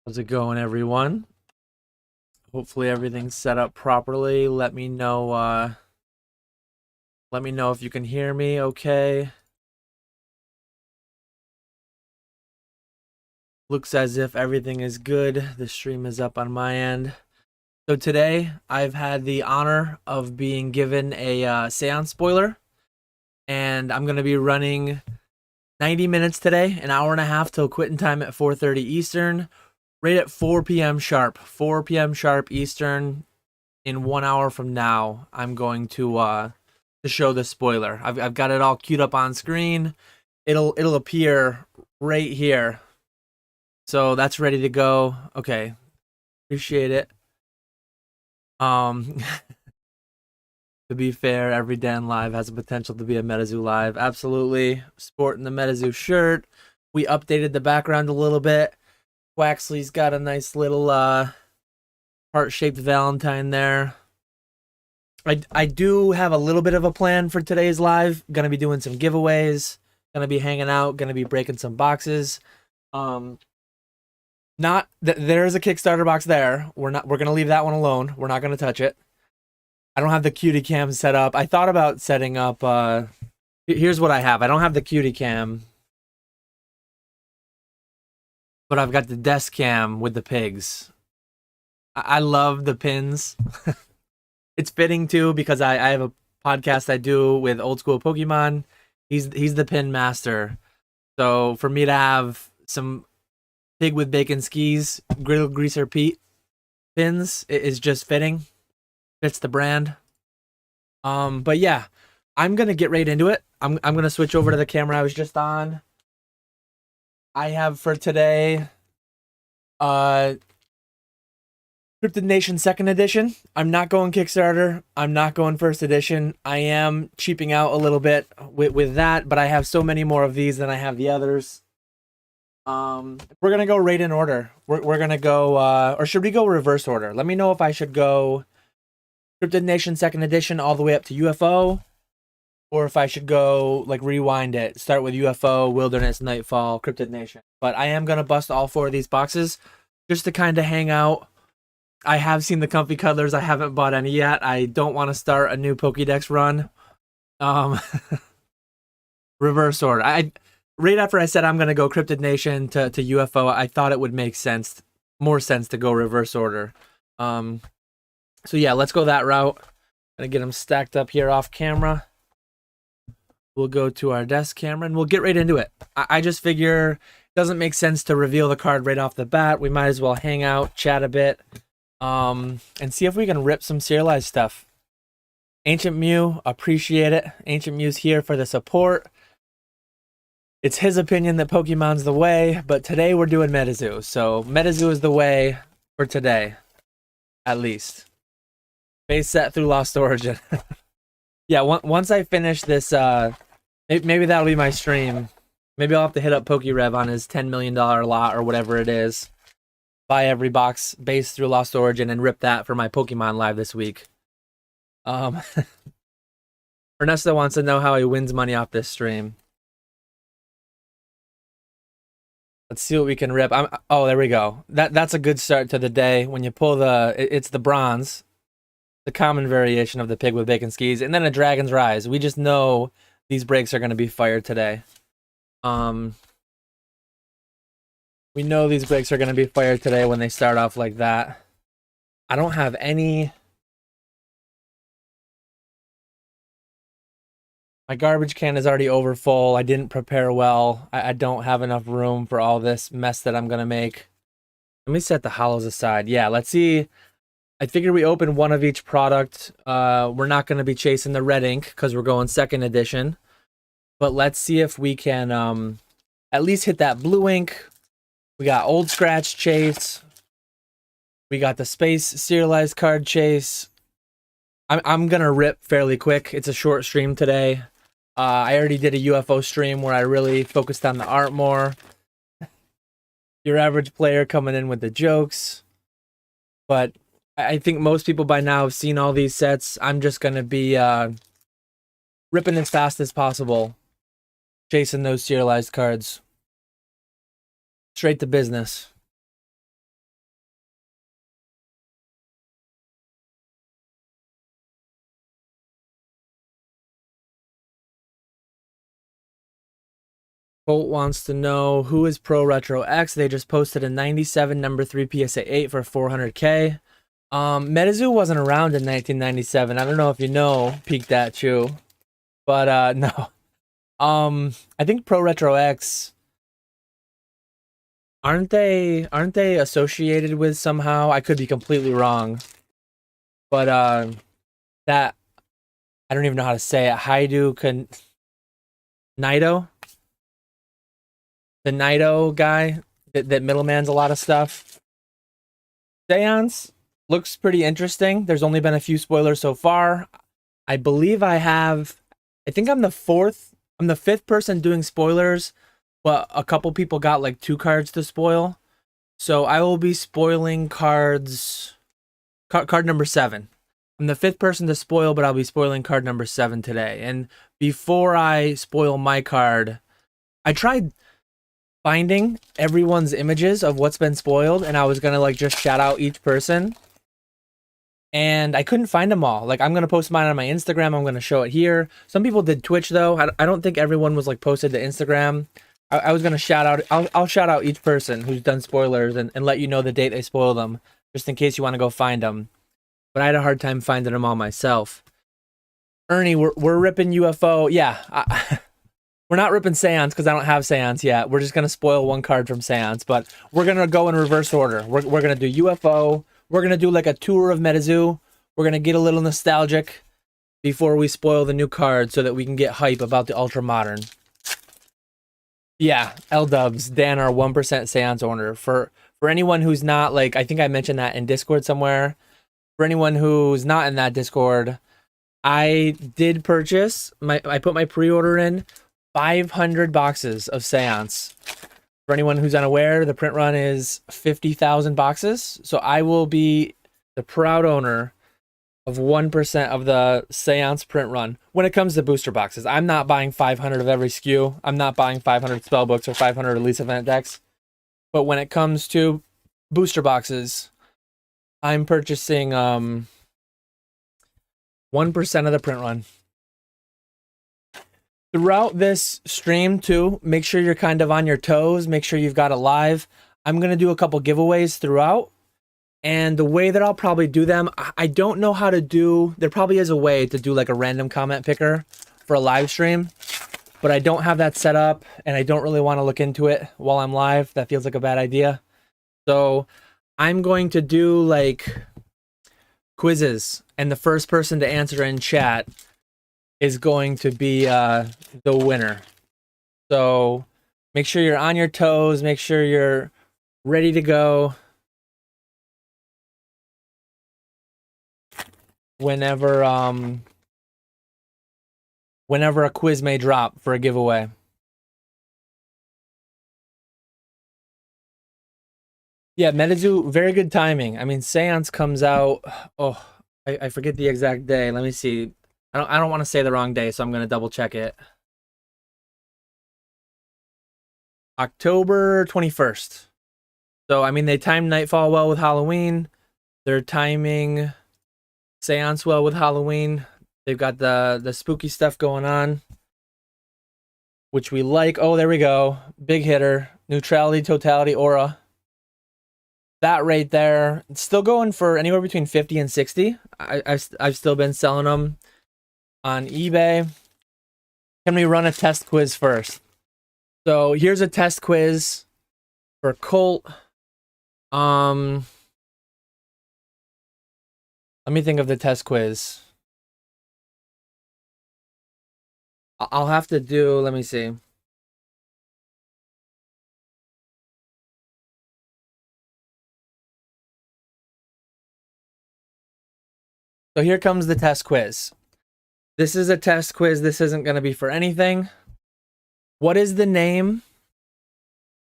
How's it going, everyone? Hopefully everything's set up properly. Let me know if you can hear me okay. Looks as if everything is good. The stream is up on my end. So today I've had the honor of being given a Seance spoiler, and I'm going to be running 90 minutes today, an hour and a half till quitting time at 4:30 Eastern, right at 4 p.m. sharp. 4 p.m. sharp Eastern. In 1 hour from now, I'm going to show the spoiler. I've got it all queued up on screen. It'll appear right here. So that's ready to go. Okay. Appreciate it. To be fair, every Dan live has the potential to be a MetaZoo live. Absolutely. Sporting the MetaZoo shirt. We updated the background a little bit. Waxley's got a nice little heart-shaped Valentine there. I do have a little bit of a plan for today's live. Gonna be doing some giveaways. Gonna be hanging out. Gonna be breaking some boxes. Not there's a Kickstarter box there. We're gonna leave that one alone. We're not gonna touch it. I don't have the cutie cam set up. I thought about setting up. Here's what I have. I don't have the cutie cam, but I've got the desk cam with the pigs. I love the pins. It's fitting too because I have a podcast I do with Old Skool Pokemon. He's the pin master. So for me to have some pig with bacon skis, griddle greaser Pete pins is just fitting. Fits the brand. But yeah, I'm gonna get right into it. I'm gonna switch over to the camera I was just on. I have for today Cryptid Nation 2nd edition. I'm not going Kickstarter. I'm not going 1st edition. I am cheaping out a little bit with that, but I have so many more of these than I have the others. We're going to go right in order. We're going to go, or should we go reverse order? Let me know if I should go Cryptid Nation 2nd edition all the way up to UFO, or if I should go, like, rewind it. Start with UFO, Wilderness, Nightfall, Cryptid Nation. But I am going to bust all 4 of these boxes just to kind of hang out. I have seen the comfy cuddlers. I haven't bought any yet. I don't want to start a new Pokédex run. Reverse order. Right after I said I'm gonna go Cryptid Nation to UFO, I thought it would make more sense to go reverse order. So yeah, let's go that route. Gonna get them stacked up here off camera. We'll go to our desk camera and we'll get right into it. I just figure it doesn't make sense to reveal the card right off the bat. We might as well hang out, chat a bit. And see if we can rip some serialized stuff. Ancient Mew, appreciate it. Ancient Mew's here for the support. It's his opinion that Pokemon's the way, but today we're doing MetaZoo. So MetaZoo is the way for today, at least. Base set through Lost Origin. Yeah, once I finish this, maybe that'll be my stream. Maybe I'll have to hit up PokeRev on his $10 million lot or whatever it is. Buy every box base through Lost Origin and rip that for my Pokemon live this week. Ernesto wants to know how he wins money off this stream. Let's see what we can rip. Oh, there we go. That's a good start to the day. When you pull it's the bronze, the common variation of the pig with bacon skis, and then a Dragon's Rise. We just know these breaks are going to be fired today. We know these breaks are going to be fired today when they start off like that. I don't have any. My garbage can is already over full. I didn't prepare well. I don't have enough room for all this mess that I'm going to make. Let me set the hollows aside. Yeah, let's see. I figure we open one of each product. We're not going to be chasing the red ink because we're going 2nd edition. But let's see if we can at least hit that blue ink. We got Old Scratch Chase. We got the Space Serialized Card Chase. I'm gonna rip fairly quick. It's a short stream today. I already did a UFO stream where I really focused on the art more. Your average player coming in with the jokes. But I think most people by now have seen all these sets. I'm just gonna be ripping as fast as possible. Chasing those serialized cards. Straight to business. Colt wants to know, who is Pro Retro X? They just posted a 97 number 3 PSA 8 for 400K. MetaZoo wasn't around in 1997. I don't know if you know, peek that chew. But no. I think Pro Retro X, aren't they associated with somehow? I could be completely wrong. But that, I don't even know how to say it. Naito? The Naito guy that middlemans a lot of stuff. Seance looks pretty interesting. There's only been a few spoilers so far. I believe I think I'm the fifth person doing spoilers, but a couple people got like 2 cards to spoil. So I will be spoiling card number 7. I'm the 5th person to spoil, but I'll be spoiling card number 7 today. And before I spoil my card, I tried finding everyone's images of what's been spoiled, and I was gonna like just shout out each person, and I couldn't find them all. Like, I'm gonna post mine on my Instagram. I'm gonna show it here. Some people did Twitch though. I don't think everyone was like posted to Instagram. I was gonna shout out. I'll shout out each person who's done spoilers and let you know the date they spoiled them, just in case you want to go find them. But I had a hard time finding them all myself. Ernie, we're ripping UFO. Yeah. We're not ripping Seance because I don't have Seance yet. We're just going to spoil one card from Seance, but we're going to go in reverse order. We're going to do UFO. We're going to do like a tour of MetaZoo. We're going to get a little nostalgic before we spoil the new card so that we can get hype about the Ultra Modern. Yeah, L-Dubs, Dan, our 1% Seance owner. For anyone who's not, like, I think I mentioned that in Discord somewhere. For anyone who's not in that Discord, I did purchase, I put my pre-order in 500 boxes of Seance. For anyone who's unaware, the print run is 50,000 boxes. So I will be the proud owner of 1% of the Seance print run when it comes to booster boxes. I'm not buying 500 of every SKU. I'm not buying 500 spell books or 500 release event decks. But when it comes to booster boxes, I'm purchasing 1% of the print run. Throughout this stream, too, make sure you're kind of on your toes. Make sure you've got it live. I'm going to do a couple giveaways throughout. And the way that I'll probably do them, I don't know how to do... There probably is a way to do like a random comment picker for a live stream. But I don't have that set up, and I don't really want to look into it while I'm live. That feels like a bad idea. So I'm going to do like quizzes. And the first person to answer in chat is going to be the winner. So make sure you're on your toes. Make sure you're ready to go whenever a quiz may drop for a giveaway. Yeah, MetaZoo, very good timing. I mean, Seance comes out, oh, I forget the exact day. Let me see. I don't want to say the wrong day, so I'm going to double check it. October 21st. So, I mean, they timed Nightfall well with Halloween. They're timing Seance well with Halloween. They've got the spooky stuff going on, which we like. Oh, there we go. Big hitter. Neutrality, totality, aura. That right there. It's still going for anywhere between 50 and 60. I've still been selling them on eBay. Can we run a test quiz first? So here's a test quiz for Colt. Let me think of the test quiz. I'll have to do, let me see. So here comes the test quiz. This is a test quiz. This isn't going to be for anything. What is the name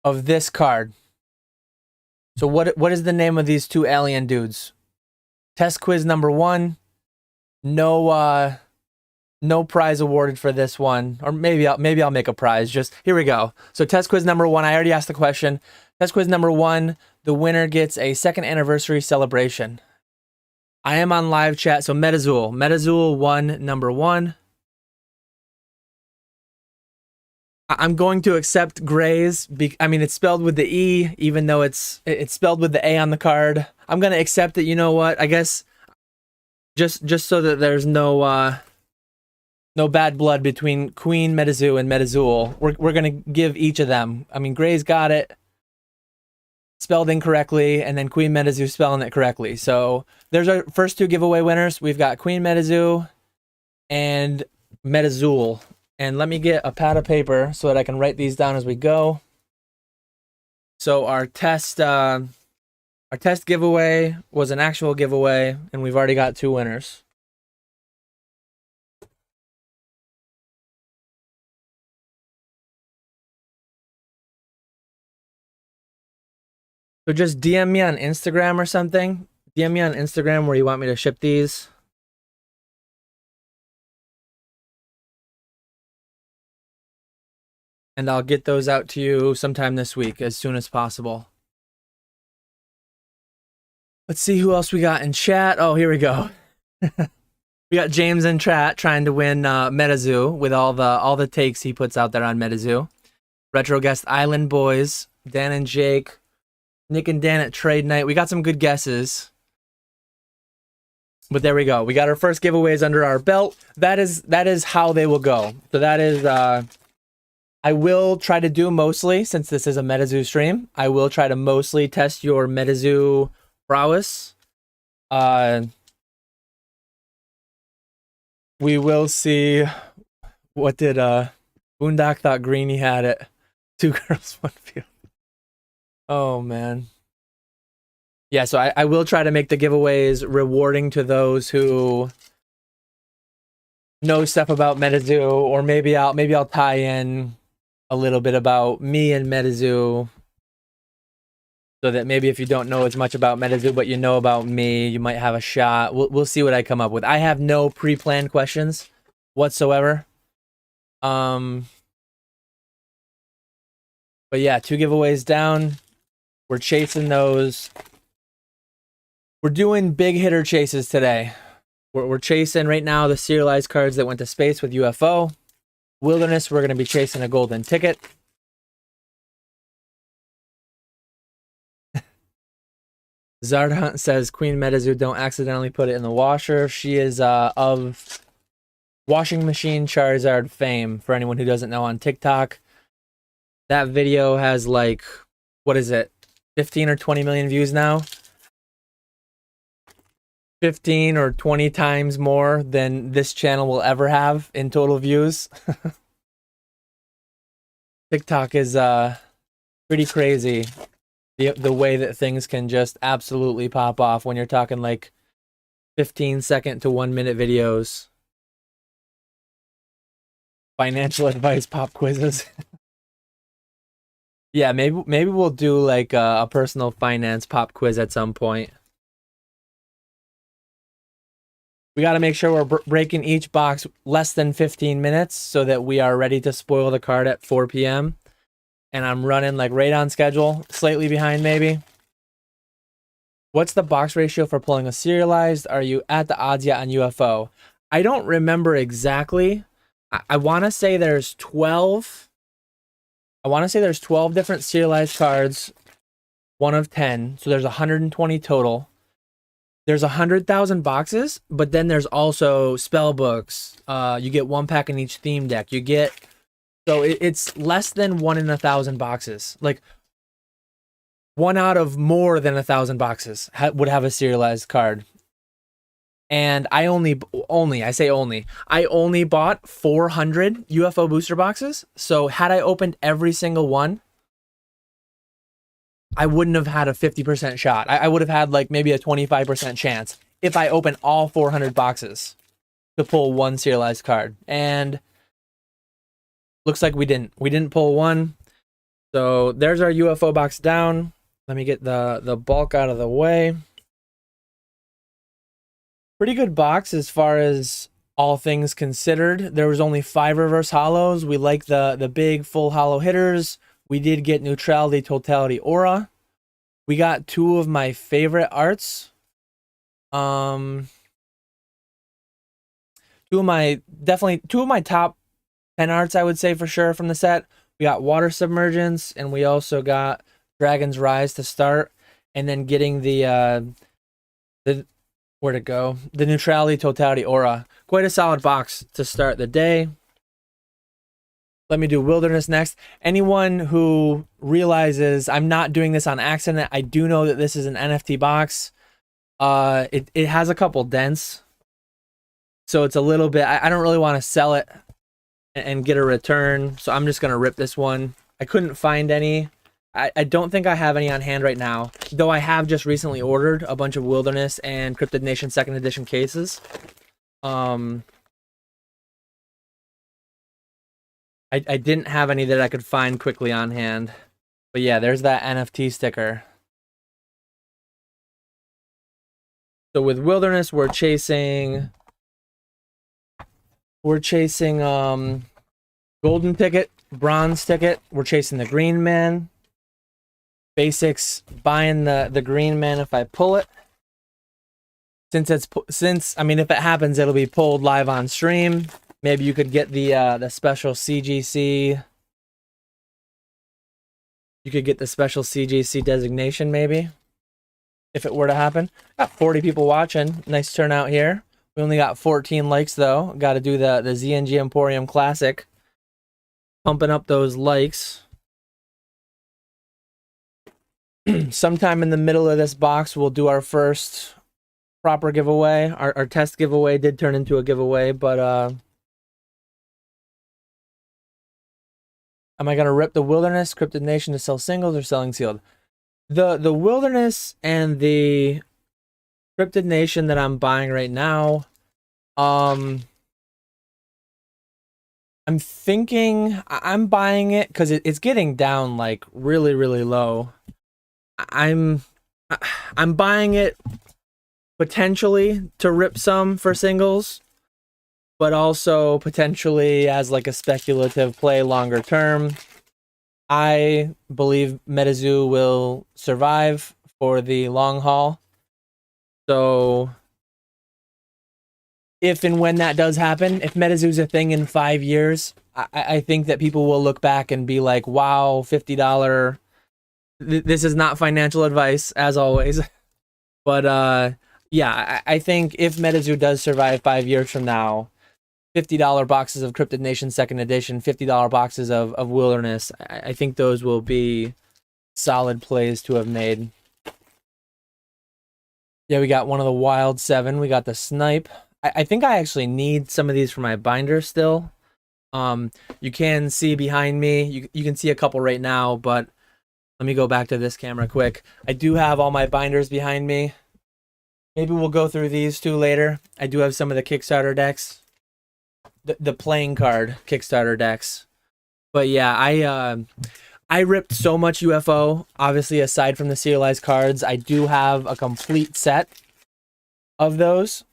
of this card? So what is the name of these two alien dudes? Test quiz number 1. No prize awarded for this one. Or maybe I'll make a prize. Just here we go. So test quiz number 1. I already asked the question. Test quiz number 1. The winner gets a 2nd anniversary celebration. I am on live chat, so MetaZoo 1, number 1. I'm going to accept Gray's. I mean, it's spelled with the E, even though it's spelled with the A on the card. I'm gonna accept it. You know what? I guess just so that there's no bad blood between Queen MetaZoo and MetaZool. We're gonna give each of them. I mean, Gray's got it spelled incorrectly, and then Queen MetaZoo spelling it correctly. So there's our first two giveaway winners. We've got Queen MetaZoo and MetaZool. And let me get a pad of paper so that I can write these down as we go. So our test giveaway was an actual giveaway, and we've already got two winners. So just DM me on Instagram or something. DM me on Instagram where you want me to ship these. And I'll get those out to you sometime this week, as soon as possible. Let's see who else we got in chat. Oh, here we go. We got James in chat trying to win MetaZoo with all the takes he puts out there on MetaZoo. Retro guest Island Boys, Dan and Jake, Nick and Dan at Trade Night. We got some good guesses. But there we go. We got our first giveaways under our belt. That is how they will go. So that is I will try to do mostly, since this is a MetaZoo stream, I will try to mostly test your MetaZoo prowess. We will see. What did Boondock thought Greeny had it? 2 girls, 1 field. Oh man. Yeah, so I will try to make the giveaways rewarding to those who know stuff about MetaZoo, or maybe I'll tie in a little bit about me and MetaZoo, so that maybe if you don't know as much about MetaZoo but you know about me, you might have a shot. We'll see what I come up with. I have no pre-planned questions whatsoever. But yeah, 2 giveaways down. We're chasing those. We're doing big hitter chases today. We're chasing right now the serialized cards that went to space with UFO. Wilderness, we're going to be chasing a golden ticket. Zardhunt says Queen MetaZoo, don't accidentally put it in the washer. She is of washing machine Charizard fame, for anyone who doesn't know, on TikTok. That video has like, what is it, 15 or 20 million views now? 15 or 20 times more than this channel will ever have in total views. TikTok is pretty crazy. The way that things can just absolutely pop off when you're talking like 15-second to 1-minute videos. Financial advice pop quizzes. Yeah, maybe we'll do like a personal finance pop quiz at some point. We got to make sure we're breaking each box less than 15 minutes so that we are ready to spoil the card at 4 p.m. And I'm running like right on schedule, slightly behind maybe. What's the box ratio for pulling a serialized? Are you at the odds yet on UFO? I don't remember exactly. I want to say there's 12. I want to say there's 12 different serialized cards, 1 of 10. So there's 120 total. There's 100,000 boxes, but then there's also spell books. You get 1 pack in each theme deck. You get, so it's less than 1 in 1,000 boxes. Like 1 out of more than 1,000 boxes would have a serialized card. And I only bought 400 UFO booster boxes. So had I opened every single one, I wouldn't have had a 50% shot. I would have had like maybe a 25% chance if I open all 400 boxes to pull 1 serialized card. And looks like we didn't. We didn't pull 1. So there's our UFO box down. Let me get the bulk out of the way. Pretty good box as far as all things considered. There was only 5 reverse hollows. We like the big full hollow hitters. We did get neutrality, totality, aura. We got 2 of my favorite arts. 2 of my top 10 arts, I would say for sure, from the set. We got Water Submergence, and we also got Dragon's Rise to start, and then getting the where'd it go? The Neutrality Totality Aura. Quite a solid box to start the day. Let me do Wilderness next. Anyone who realizes I'm not doing this on accident, I do know that this is an NFT box. It has a couple dents, so it's a little bit. I don't really want to sell it and get a return, so I'm just gonna rip this one. I couldn't find any. I don't think I have any on hand right now, though I have just recently ordered a bunch of Wilderness and Cryptid Nation 2nd edition cases. I didn't have any that I could find quickly on hand. But yeah, there's that NFT sticker. So with Wilderness, we're chasing golden ticket, bronze ticket. We're chasing the green man. Basics, buying the green man if I pull it. Since I mean, if it happens, it'll be pulled live on stream. Maybe you could get the special CGC. You could get the special CGC designation, maybe, if it were to happen. Got 40 people watching. Nice turnout here. We only got 14 likes though. Got to do the ZNG Emporium Classic. Pumping up those likes. Sometime in the middle of this box, we'll do our first proper giveaway. Our test giveaway did turn into a giveaway, but am I gonna rip the Wilderness, Cryptid Nation to sell singles or selling sealed? The Wilderness and the Cryptid Nation that I'm buying right now, I'm thinking I'm buying it because it's getting down like really, really low. I'm buying it potentially to rip some for singles, but also potentially as like a speculative play longer term. I believe MetaZoo will survive for the long haul. So if and when that does happen, if MetaZoo's a thing in 5 years, I think that people will look back and be like, wow, $50. This is not financial advice, as always. But yeah, I think if MetaZoo does survive 5 years from now, $50 boxes of Cryptid Nation 2nd edition, $50 boxes of Wilderness, I think those will be solid plays to have made. Yeah, we got one of the Wild 7. We got the Snipe. I think I actually need some of these for my binder still. You can see behind me, you can see a couple right now, but let me go back to this camera quick. I do have all my binders behind me. Maybe we'll go through these two later. I do have some of the Kickstarter decks. The playing card Kickstarter decks. But yeah, I ripped so much UFO. Obviously, aside from the serialized cards, I do have a complete set of those.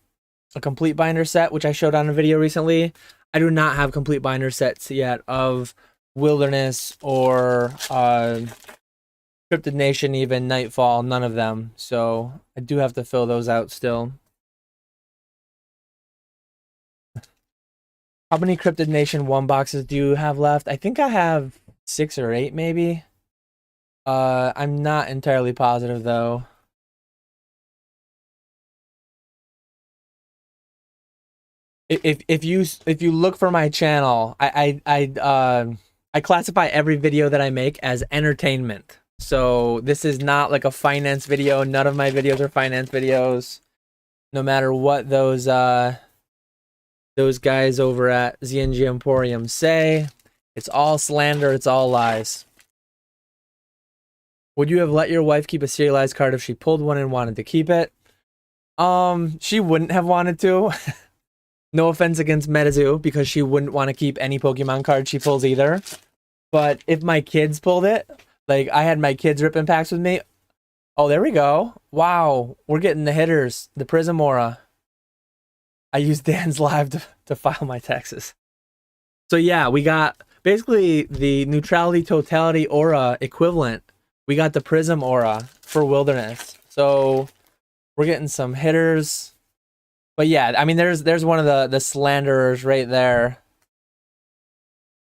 A complete binder set, which I showed on a video recently. I do not have complete binder sets yet of Wilderness or Cryptid Nation, even Nightfall, none of them. So I do have to fill those out still. How many Cryptid Nation 1 boxes do you have left? I think I have 6 or 8 maybe. I'm not entirely positive though. If you look for my channel, I classify every video that I make as entertainment. So this is not like a finance video. None of my videos are finance videos. No matter what those guys over at ZNG Emporium say, it's all slander, it's all lies. Would you have let your wife keep a serialized card if she pulled one and wanted to keep it? She wouldn't have wanted to. No offense against MetaZoo, because she wouldn't want to keep any Pokemon card she pulls either. But if my kids pulled it, like I had my kids ripping packs with me. Oh, there we go. Wow, we're getting the hitters. The Prism Aura. I used Dan's live to file my taxes. So yeah, we got basically the Neutrality Totality Aura equivalent. We got the Prism Aura for Wilderness. So we're getting some hitters. But yeah, I mean, there's one of the slanderers right there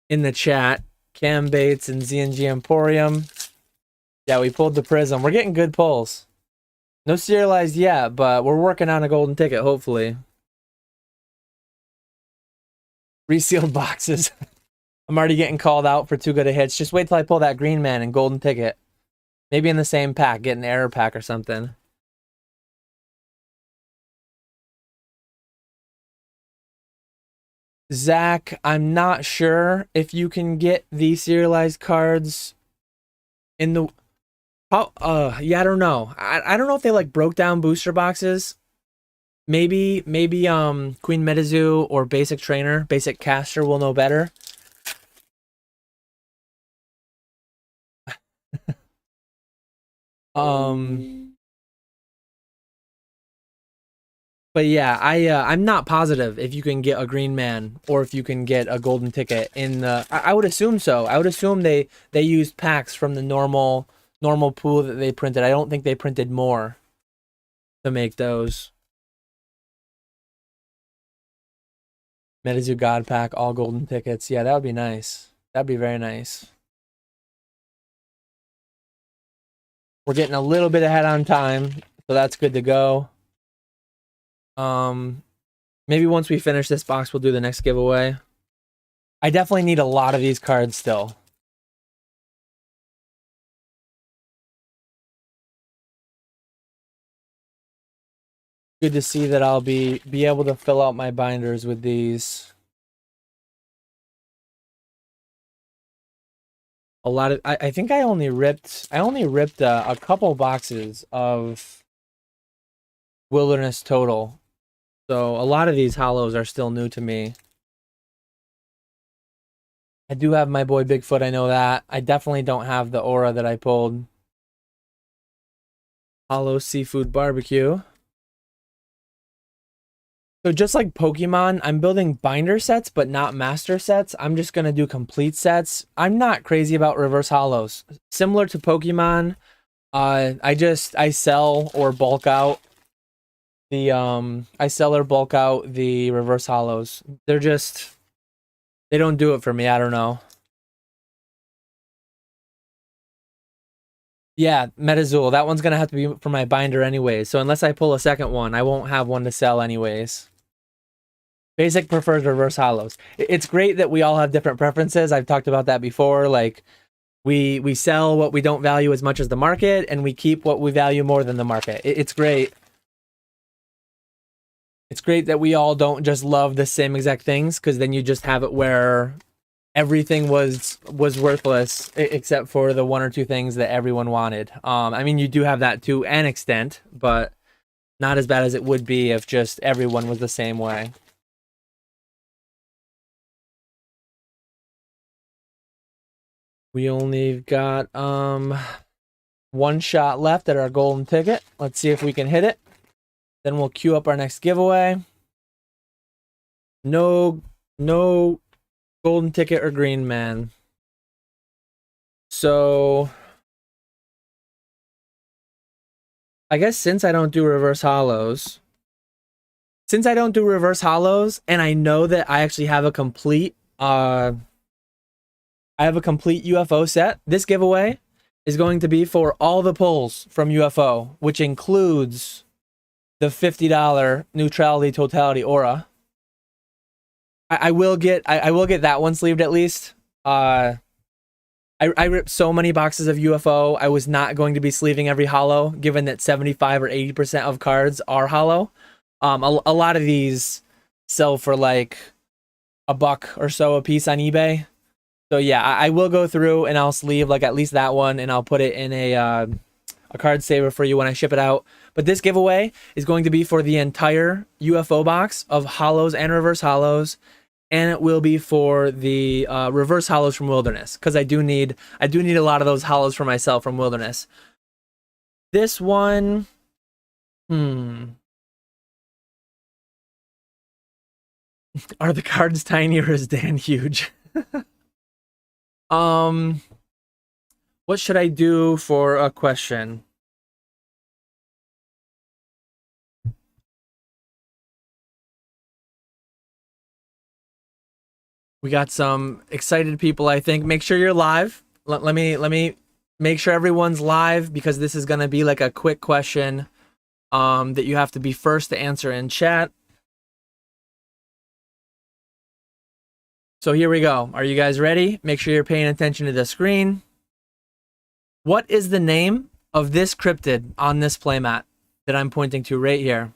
in the chat. Cam Bates and ZNG Emporium. Yeah, we pulled the Prism. We're getting good pulls. No serialized yet, but we're working on a golden ticket, hopefully. Resealed boxes. I'm already getting called out for too good of hits. Just wait till I pull that green man and golden ticket. Maybe in the same pack, get an error pack or something. Zach, I'm not sure if you can get the serialized cards in the... yeah, I don't know. I don't know if they like broke down booster boxes. Maybe Queen MetaZoo or Basic Trainer, Basic Caster will know better. But yeah, I'm not positive if you can get a green man or if you can get a golden ticket in the... I would assume so. I would assume they used packs from the normal pool that they printed. I don't think they printed more to make those. MetaZoo God Pack, all golden tickets. Yeah, that would be nice. That'd be very nice. We're getting a little bit ahead on time, so that's good to go. Maybe once we finish this box, we'll do the next giveaway. I definitely need a lot of these cards still. Good to see that I'll be able to fill out my binders with these. A lot of... I think I only ripped a couple boxes of Wilderness total. So a lot of these hollows are still new to me. I do have my boy Bigfoot, I know that. I definitely don't have the aura that I pulled. Hollow Seafood Barbecue. So just like Pokemon, I'm building binder sets, but not master sets. I'm just going to do complete sets. I'm not crazy about reverse hollows. Similar to Pokemon, I sell or bulk out the reverse hollows. They're just... they don't do it for me. I don't know. Yeah, MetaZoo. That one's going to have to be for my binder anyways. So unless I pull a second one, I won't have one to sell anyways. Basic prefers reverse hollows. It's great that we all have different preferences. I've talked about that before. Like, we sell what we don't value as much as the market, and we keep what we value more than the market. It's great. It's great that we all don't just love the same exact things, because then you just have it where everything was worthless except for the one or two things that everyone wanted. I mean, you do have that to an extent, but not as bad as it would be if just everyone was the same way. We only got one shot left at our golden ticket. Let's see if we can hit it. Then we'll queue up our next giveaway. No golden ticket or green man. So I guess since I don't do reverse hollows, and I know that I actually have a complete UFO set, this giveaway is going to be for all the pulls from UFO, which includes the $50 neutrality totality aura. I will get that one sleeved at least. I ripped so many boxes of UFO. I was not going to be sleeving every hollow, given that 75 or 80% of cards are hollow. A lot of these sell for like $1 or so a piece on eBay. So yeah, I will go through and I'll sleeve like at least that one, and I'll put it in a card saver for you when I ship it out. But this giveaway is going to be for the entire UFO box of hollows and reverse hollows, and it will be for the reverse hollows from Wilderness, because I do need a lot of those hollows for myself from Wilderness. This one, are the cards tiny or is Dan huge? What should I do for a question? We got some excited people, I think. Make sure you're live. Let me make sure everyone's live, because this is gonna be like a quick question that you have to be first to answer in chat. So here we go. Are you guys ready? Make sure you're paying attention to the screen. What is the name of this cryptid on this playmat that I'm pointing to right here?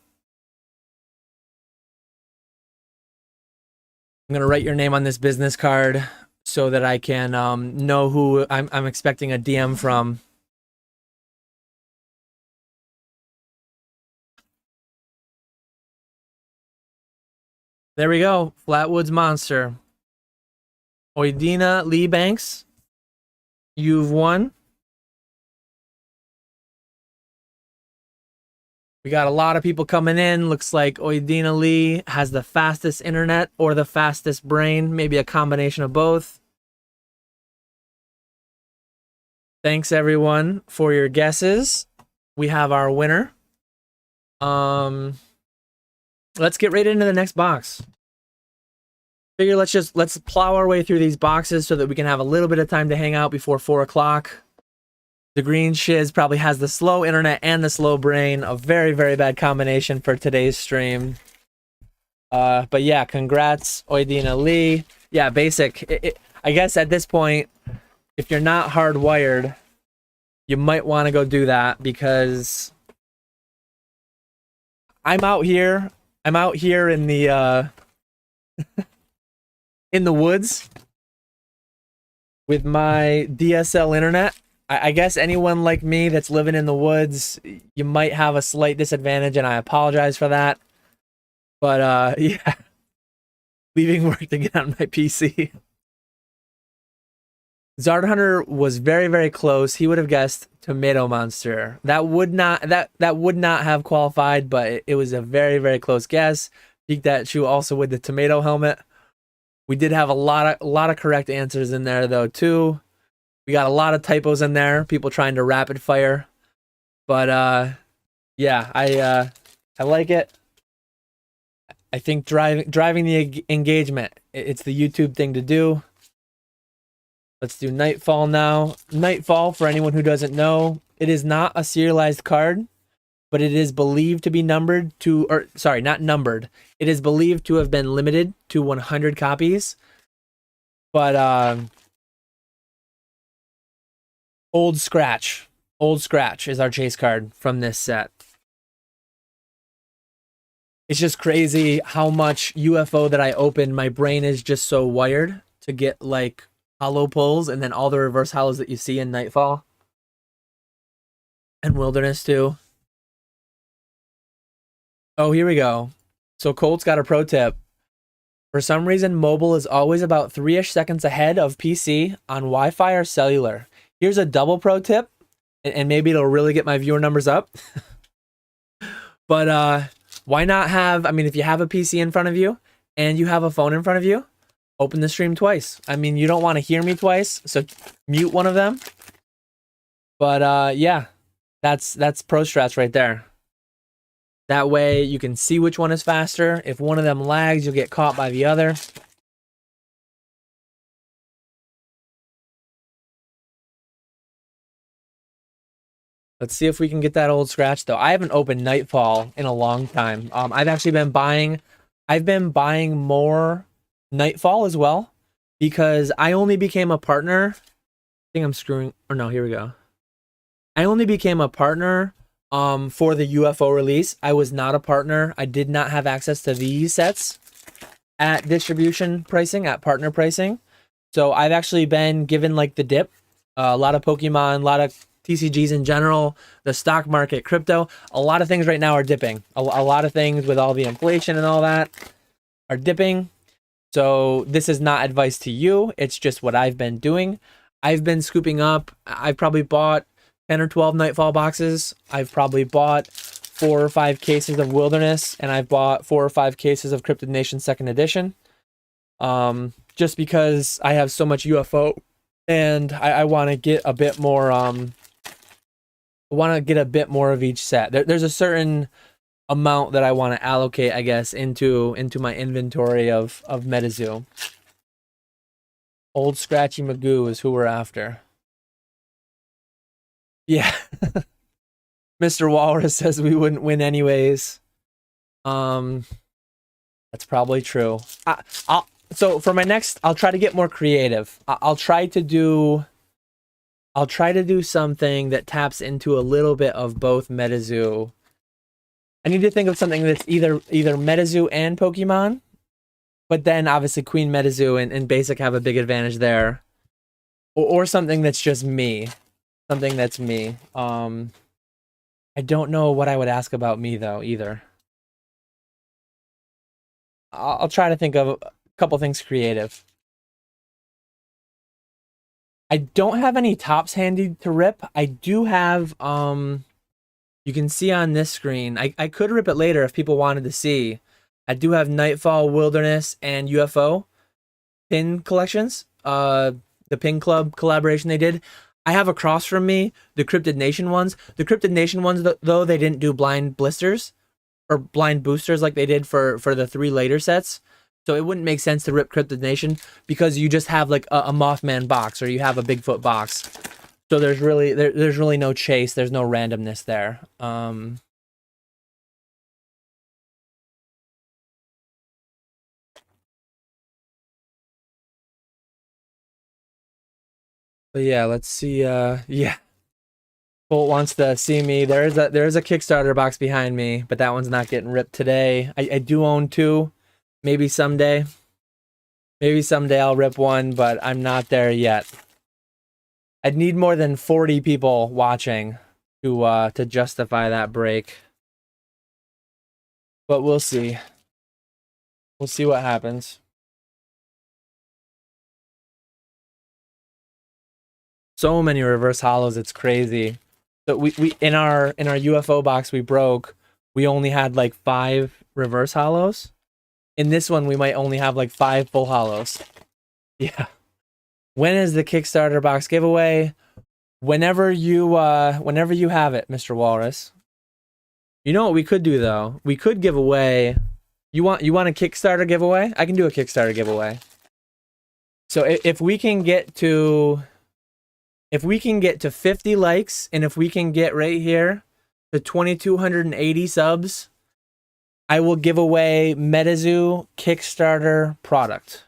I'm gonna write your name on this business card so that I can know who I'm expecting a DM from. There we go. Flatwoods Monster. Oidina Lee Banks, you've won. We got a lot of people coming in. Looks like Oidina Lee has the fastest internet or the fastest brain, maybe a combination of both. Thanks everyone for your guesses. We have our winner. Let's get right into the next box. Figure let's plow our way through these boxes so that we can have a little bit of time to hang out before 4 o'clock. The green shiz probably has the slow internet and the slow brain. A very, very bad combination for today's stream. But yeah, congrats, Oidina Lee. Yeah, basic. I guess at this point, if you're not hardwired, you might want to go do that, because I'm out here in the in the woods with my DSL internet. I guess anyone like me that's living in the woods, you might have a slight disadvantage, and I apologize for that. But yeah, leaving work to get on my PC. Zard Hunter was very, very close. He would have guessed Tomato Monster. That would not have qualified, but it was a very, very close guess. Peeked at Chu also with the tomato helmet. We did have a lot of correct answers in there though too. We got a lot of typos in there. People trying to rapid fire, but yeah, I like it. I think driving the engagement. It's the YouTube thing to do. Let's do Nightfall now. Nightfall, for anyone who doesn't know, it is not a serialized card, but it is believed to be numbered to, or sorry, not numbered. It is believed to have been limited to 100 copies. But Old Scratch is our chase card from this set. It's just crazy how much UFO that I open. My brain is just so wired to get like hollow pulls, and then all the reverse hollows that you see in Nightfall and Wilderness too. Oh, here we go. So Colt's got a pro tip. For some reason, mobile is always about 3-ish seconds ahead of PC on Wi-Fi or cellular. Here's a double pro tip, and maybe it'll really get my viewer numbers up. But why not have, I mean, if you have a PC in front of you and you have a phone in front of you, open the stream twice. I mean, you don't want to hear me twice, so mute one of them. But yeah, that's pro strats right there. That way you can see which one is faster. If one of them lags, you'll get caught by the other. Let's see if we can get that old scratch though. I haven't opened Nightfall in a long time. I've actually been buying more Nightfall as well, because I only became a partner. I think I'm screwing, or no, here we go. I only became a partner for the UFO release. I was not a partner. I did not have access to these sets at distribution pricing, at partner pricing. So I've actually been given like the dip. A lot of Pokemon, a lot of TCGs in general, the stock market, crypto. A lot of things right now are dipping. A lot of things with all the inflation and all that are dipping. So this is not advice to you. It's just what I've been doing. I've been scooping up. I've probably bought 10 or 12 Nightfall boxes. I've probably bought 4 or 5 cases of Wilderness, and I've bought 4 or 5 cases of Cryptid Nation 2nd edition. Just because I have so much UFO, and I want to get a bit more. I want to get a bit more of each set. There's a certain amount that I want to allocate, I guess, into my inventory of MetaZoo. Old Scratchy Magoo is who we're after. Yeah. Mr. Walrus says we wouldn't win anyways. That's probably true. So for my next, I'll try to get more creative. I'll try to do something that taps into a little bit of both MetaZoo. I need to think of something that's either MetaZoo and Pokemon, but then obviously Queen MetaZoo and Basic have a big advantage there. Or something that's just me. Something that's me. I don't know what I would ask about me though either. I'll try to think of a couple things creative. I don't have any tops handy to rip. I do have you can see on this screen. I could rip it later if people wanted to see. I do have Nightfall, Wilderness, and UFO pin collections. The Pin Club collaboration they did. I have across from me the Cryptid Nation ones. The Cryptid Nation ones, though, they didn't do blind blisters or blind boosters like they did for the 3 later sets. So it wouldn't make sense to rip Cryptid Nation because you just have like a Mothman box or you have a Bigfoot box. So there's really no chase. There's no randomness there. But yeah, let's see. Yeah, Colt wants to see me. There's a Kickstarter box behind me, but that one's not getting ripped today. I do own 2. Maybe someday. Maybe someday I'll rip one, but I'm not there yet. I'd need more than 40 people watching to justify that break. But we'll see. We'll see what happens. So many reverse hollows, it's crazy. So we in our UFO box we broke, we only had like 5 reverse hollows. In this one we might only have like 5 full hollows. Yeah. When is the Kickstarter box giveaway? Whenever you have it, Mr. Walrus. You know what we could do though? We could give away. You want a Kickstarter giveaway? I can do a Kickstarter giveaway. So if we can get to 50 likes and if we can get right here to 2,280 subs, I will give away MetaZoo Kickstarter product.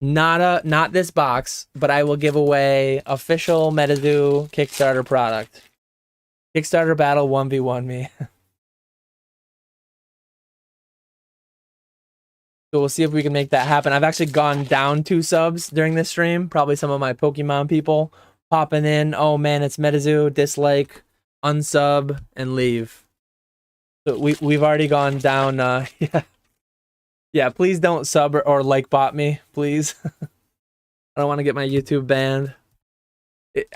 Not this box, but I will give away official MetaZoo Kickstarter product. Kickstarter battle 1v1 me. So we'll see if we can make that happen. I've actually gone down 2 subs during this stream. Probably some of my Pokemon people popping in. Oh man, it's MetaZoo. Dislike, unsub, and leave. So we've already gone down. Yeah. Yeah, please don't sub or like bot me, please. I don't want to get my YouTube banned.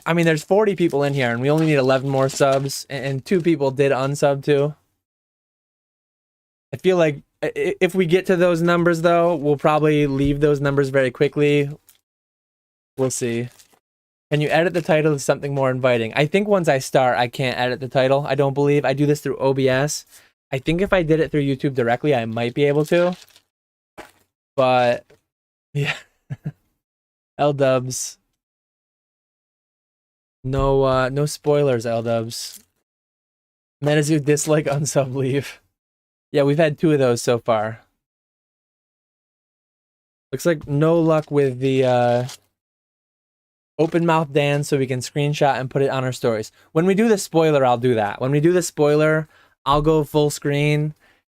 I mean, there's 40 people in here, and we only need 11 more subs, and 2 people did unsub too. I feel like if we get to those numbers, though, we'll probably leave those numbers very quickly. We'll see. Can you edit the title to something more inviting? I think once I start, I can't edit the title. I don't believe. I do this through OBS. I think if I did it through YouTube directly, I might be able to. But, yeah. L-dubs. No spoilers, L-dubs. MetaZoo dislike, unsub, leave. Yeah, we've had 2 of those so far. Looks like no luck with the open mouth dance, so we can screenshot and put it on our stories. When we do the spoiler, I'll do that. When we do the spoiler, I'll go full screen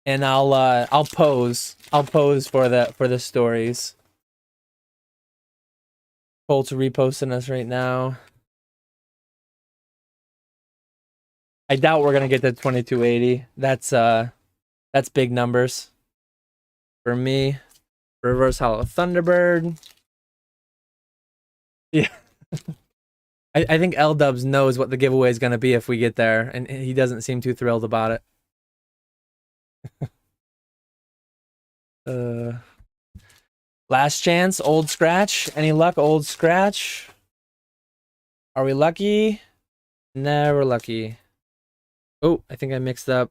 and I'll pose. I'll pose for the stories. Colt's reposting us right now. I doubt we're gonna get to 2280. That's big numbers for me. Reverse Hollow Thunderbird. Yeah. I think L-Dubs knows what the giveaway is going to be if we get there, and he doesn't seem too thrilled about it. Last chance, Old Scratch. Any luck, Old Scratch? Are we lucky? Never lucky. Oh, I think I mixed up.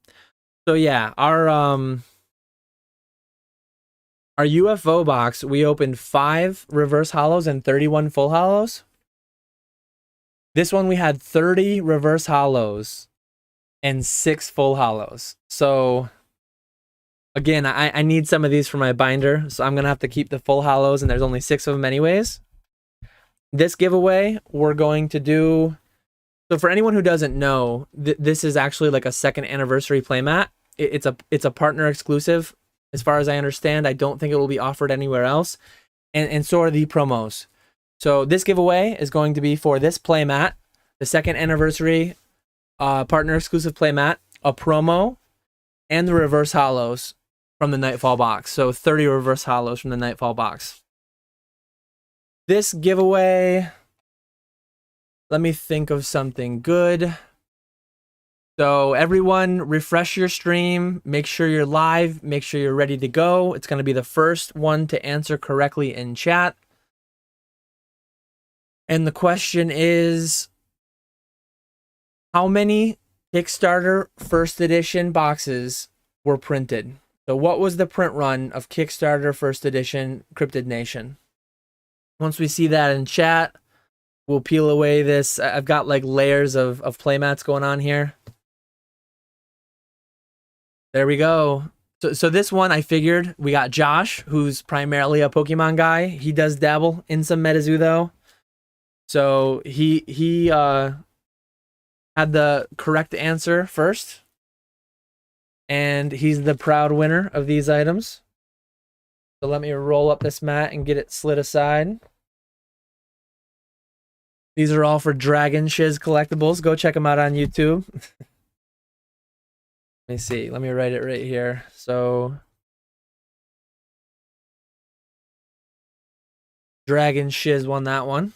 So yeah, our Our UFO box, we opened 5 reverse hollows and 31 full hollows. This one we had 30 reverse hollows and 6 full hollows. So again, I need some of these for my binder, so I'm gonna have to keep the full hollows, and there's only 6 of them anyways. This giveaway we're going to do. So for anyone who doesn't know, this is actually like a 2nd anniversary playmat. It's a partner exclusive, as far as I understand. I don't think it will be offered anywhere else, and so are the promos. So this giveaway is going to be for this playmat, the 2nd anniversary partner exclusive playmat, a promo, and the reverse hollows from the Nightfall box. So 30 reverse hollows from the Nightfall box. This giveaway, let me think of something good. So everyone, refresh your stream, make sure you're live, make sure you're ready to go. It's going to be the first one to answer correctly in chat. And the question is, how many Kickstarter first edition boxes were printed? So what was the print run of Kickstarter first edition Cryptid Nation? Once we see that in chat, we'll peel away this. I've got like layers of playmats going on here. There we go. So this one, I figured we got Josh, who's primarily a Pokemon guy. He does dabble in some MetaZoo though. So he had the correct answer first. And he's the proud winner of these items. So let me roll up this mat and get it slid aside. These are all for Dragon Shiz Collectibles. Go check them out on YouTube. Let me see. Let me write it right here. So Dragon Shiz won that one.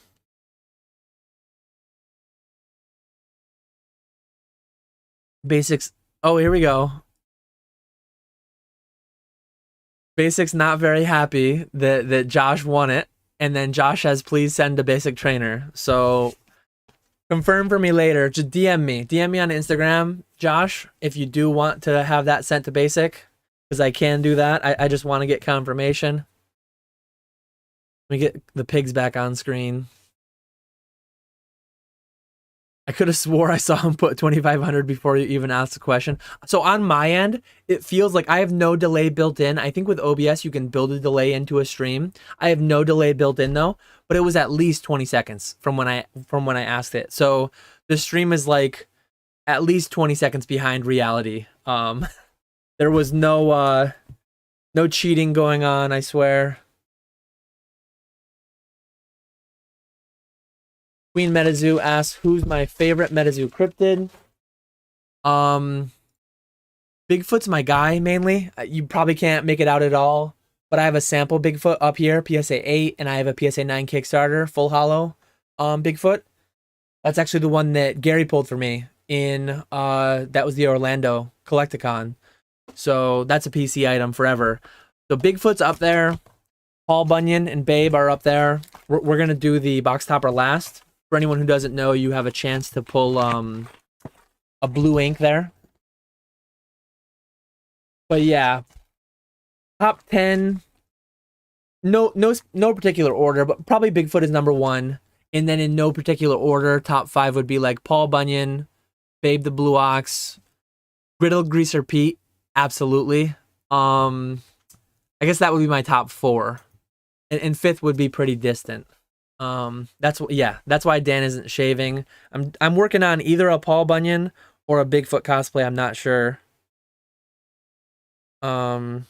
Basics. Oh, here we go. Basics not very happy that Josh won it. And then Josh has please send a basic trainer. So confirm for me later. Just DM me. DM me on Instagram, Josh, if you do want to have that sent to basic. Because I can do that. I just want to get confirmation. Let me get the pigs back on screen. I could have swore I saw him put 2,500 before you even asked the question. So on my end, it feels like I have no delay built in. I think with OBS, you can build a delay into a stream. I have no delay built in though, but it was at least 20 seconds from when I asked it. So the stream is like at least 20 seconds behind reality. There was no cheating going on, I swear. Queen MetaZoo asks, who's my favorite MetaZoo cryptid? Bigfoot's my guy, mainly. You probably can't make it out at all, but I have a sample Bigfoot up here, PSA 8, and I have a PSA 9 Kickstarter, full hollow Bigfoot. That's actually the one that Gary pulled for me in, that was the Orlando Collecticon. So that's a PC item forever. So Bigfoot's up there. Paul Bunyan and Babe are up there. We're going to do the box topper last. For anyone who doesn't know, you have a chance to pull a blue ink there. But yeah, top 10, no particular order, but probably Bigfoot is number 1. And then in no particular order, top 5 would be like Paul Bunyan, Babe the Blue Ox, Griddle Greaser Pete, absolutely. I guess that would be my top 4. And 5th would be pretty distant. That's why Dan isn't shaving. I'm working on either a Paul Bunyan or a Bigfoot cosplay. I'm not sure. We'll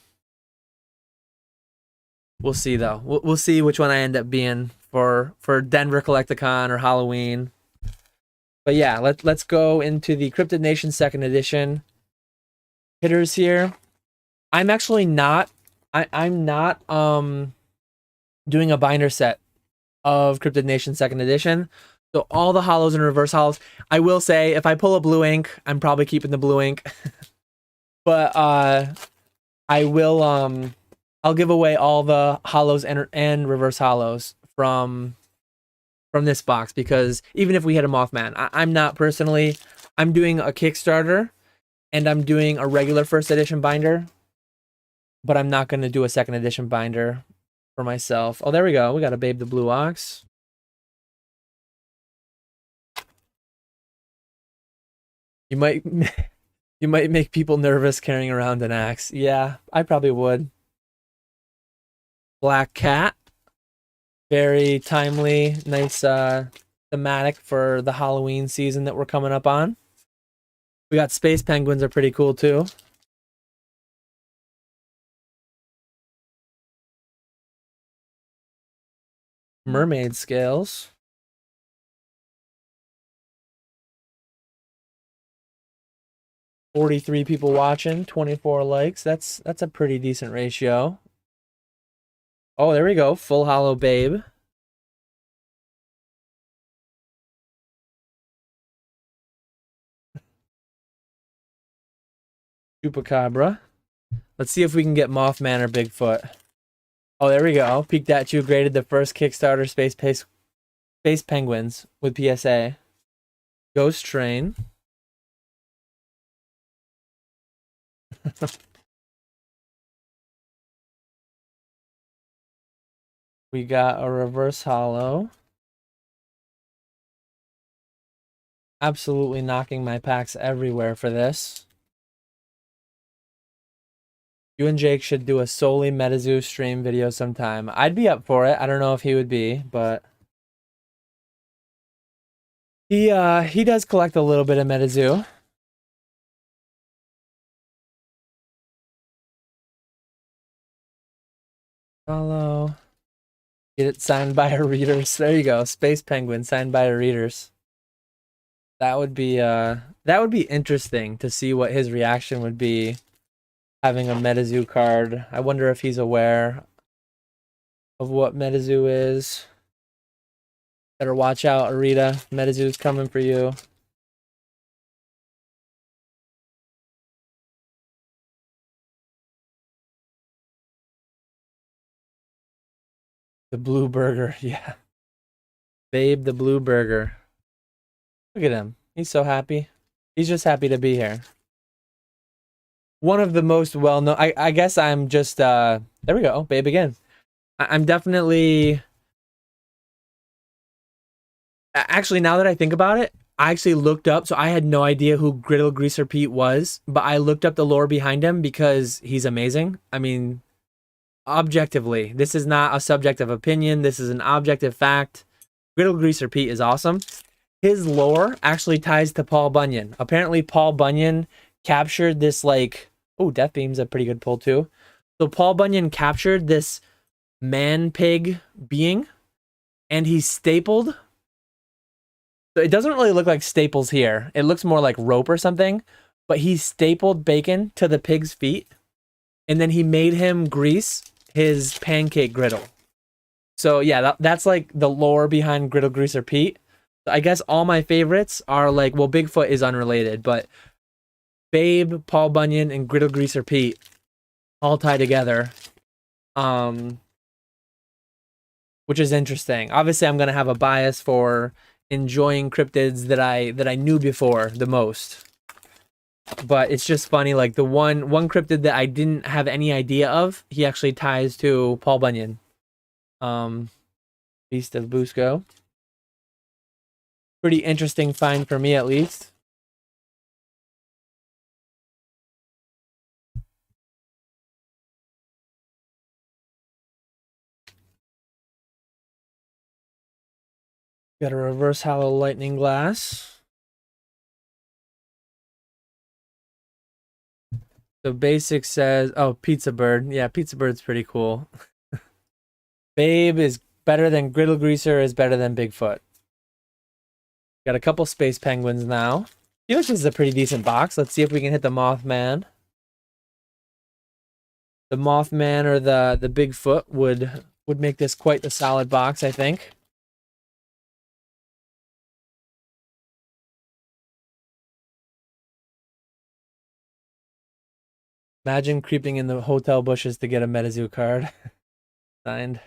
see though. We'll see which one I end up being for Denver Collecticon or Halloween. But yeah, let's go into the Cryptid Nation 2nd edition hitters here. I'm actually not. I'm not doing a binder set of Cryptid Nation 2nd edition. So all the hollows and reverse hollows. I will say, if I pull a blue ink, I'm probably keeping the blue ink. But I will I'll give away all the hollows and reverse hollows from this box, because even if we hit a Mothman, I'm not personally. I'm doing a Kickstarter and I'm doing a regular first edition binder. but I'm not going to do a second edition binder for myself. Oh, there we go. We got a Babe the Blue Ox. You might you might make people nervous carrying around an axe. Yeah, I probably would. Black Cat. Very timely, nice thematic for the Halloween season that we're coming up on. We got space penguins are pretty cool too. Mermaid scales. $43 people watching, 24 likes. That's a pretty decent ratio. Oh, there we go. Full hollow Babe. Chupacabra. Let's see if we can get Mothman or Bigfoot. Oh, there we go. Peak Dat Chew graded the first Kickstarter space penguins with PSA. Ghost Train. We got a reverse hollow. Absolutely knocking my packs everywhere for this. You and Jake should do a solely MetaZoo stream video sometime. I'd be up for it. I don't know if he would be, but he does collect a little bit of MetaZoo. Follow. Get it signed by our readers. There you go. Space Penguin signed by our readers. That would be interesting to see what his reaction would be having a MetaZoo card. I wonder if he's aware of what MetaZoo is. Better watch out, Arita. MetaZoo's coming for you. The Blue Burger, yeah. Babe the Blue Burger. Look at him. He's so happy. He's just happy to be here. One of the most well-known... I guess I'm just... there we go. Babe again. I'm definitely... Actually, now that I think about it, I actually looked up... So I had no idea who Griddle Greaser Pete was, but I looked up the lore behind him because he's amazing. I mean, objectively, this is not a subjective opinion. This is an objective fact. Griddle Greaser Pete is awesome. His lore actually ties to Paul Bunyan. Apparently, Paul Bunyan captured this, like... Oh, Death Beam's a pretty good pull, too. So Paul Bunyan captured this man-pig being, and he stapled... So it doesn't really look like staples here. It looks more like rope or something. But he stapled bacon to the pig's feet, and then he made him grease his pancake griddle. So yeah, that's like the lore behind Griddle Greaser Pete. I guess all my favorites are like, well, Bigfoot is unrelated, but Babe, Paul Bunyan, and Griddle Greaser Pete all tie together. Which is interesting. Obviously, I'm gonna have a bias for enjoying cryptids that I knew before the most. But it's just funny, like the one cryptid that I didn't have any idea of, he actually ties to Paul Bunyan. Beast of Busco. Pretty interesting find for me, at least. Got a reverse hollow lightning glass. So basic says, oh, Pizza Bird. Yeah, Pizza Bird's pretty cool. Babe is better than Griddle Greaser, is better than Bigfoot. Got a couple space penguins now. I feel like this is a pretty decent box. Let's see if we can hit the Mothman. The Mothman or the Bigfoot would make this quite the solid box, I think. Imagine creeping in the hotel bushes to get a MetaZoo card. Signed.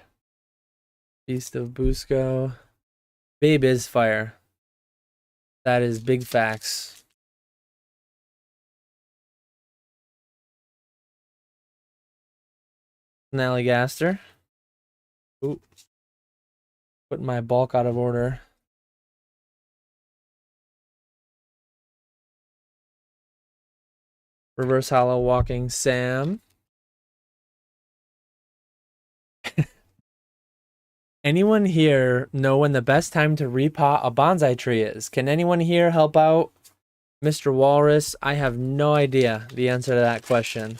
Beast of Busco. Babe is fire. That is big facts. Snallygaster. Ooh. Putting my bulk out of order. Reverse Hollow Walking Sam. Anyone here know when the best time to repot a bonsai tree is? Can anyone here help out Mr. Walrus? I have no idea the answer to that question.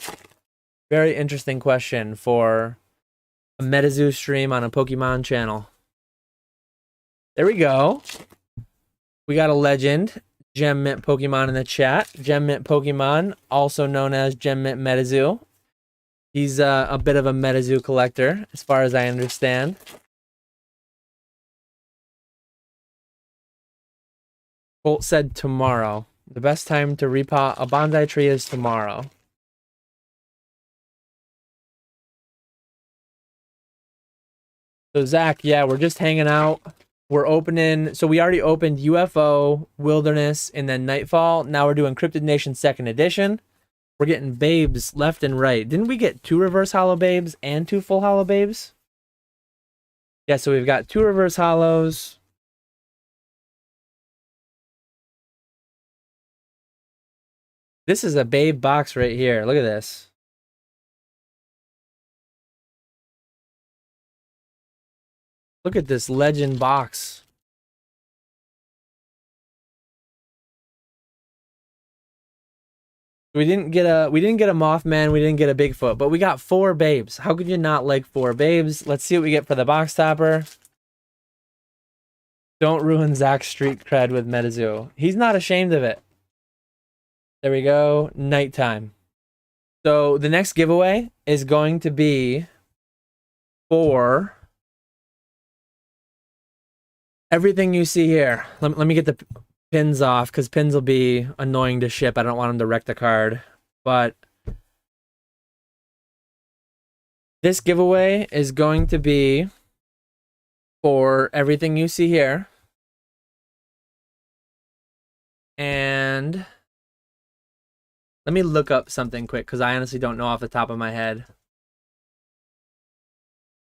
Very interesting question for a MetaZoo stream on a Pokemon channel. There we go. We got a legend, Gem Mint Pokemon in the chat. Gem Mint Pokemon, also known as Gem Mint MetaZoo. He's a bit of a MetaZoo collector, as far as I understand. Colt said tomorrow. The best time to repot a bonsai tree is tomorrow. So Zach, yeah, we're just hanging out. We're opening, so we already opened UFO, Wilderness, and then Nightfall. Now we're doing Cryptid Nation 2nd Edition. We're getting babes left and right. Didn't we get 2 reverse hollow babes and 2 full hollow babes? Yeah, so we've got 2 reverse hollows. This is a babe box right here. Look at this. Look at this legend box. We didn't get a Mothman, we didn't get a Bigfoot, but we got 4 babes. How could you not like 4 babes? Let's see what we get for the box topper. Don't ruin Zach's street cred with MetaZoo. He's not ashamed of it. There we go. Nighttime. So the next giveaway is going to be for everything you see here. Let me get the pins off, because pins will be annoying to ship. I don't want them to wreck the card. But this giveaway is going to be for everything you see here. And let me look up something quick, because I honestly don't know off the top of my head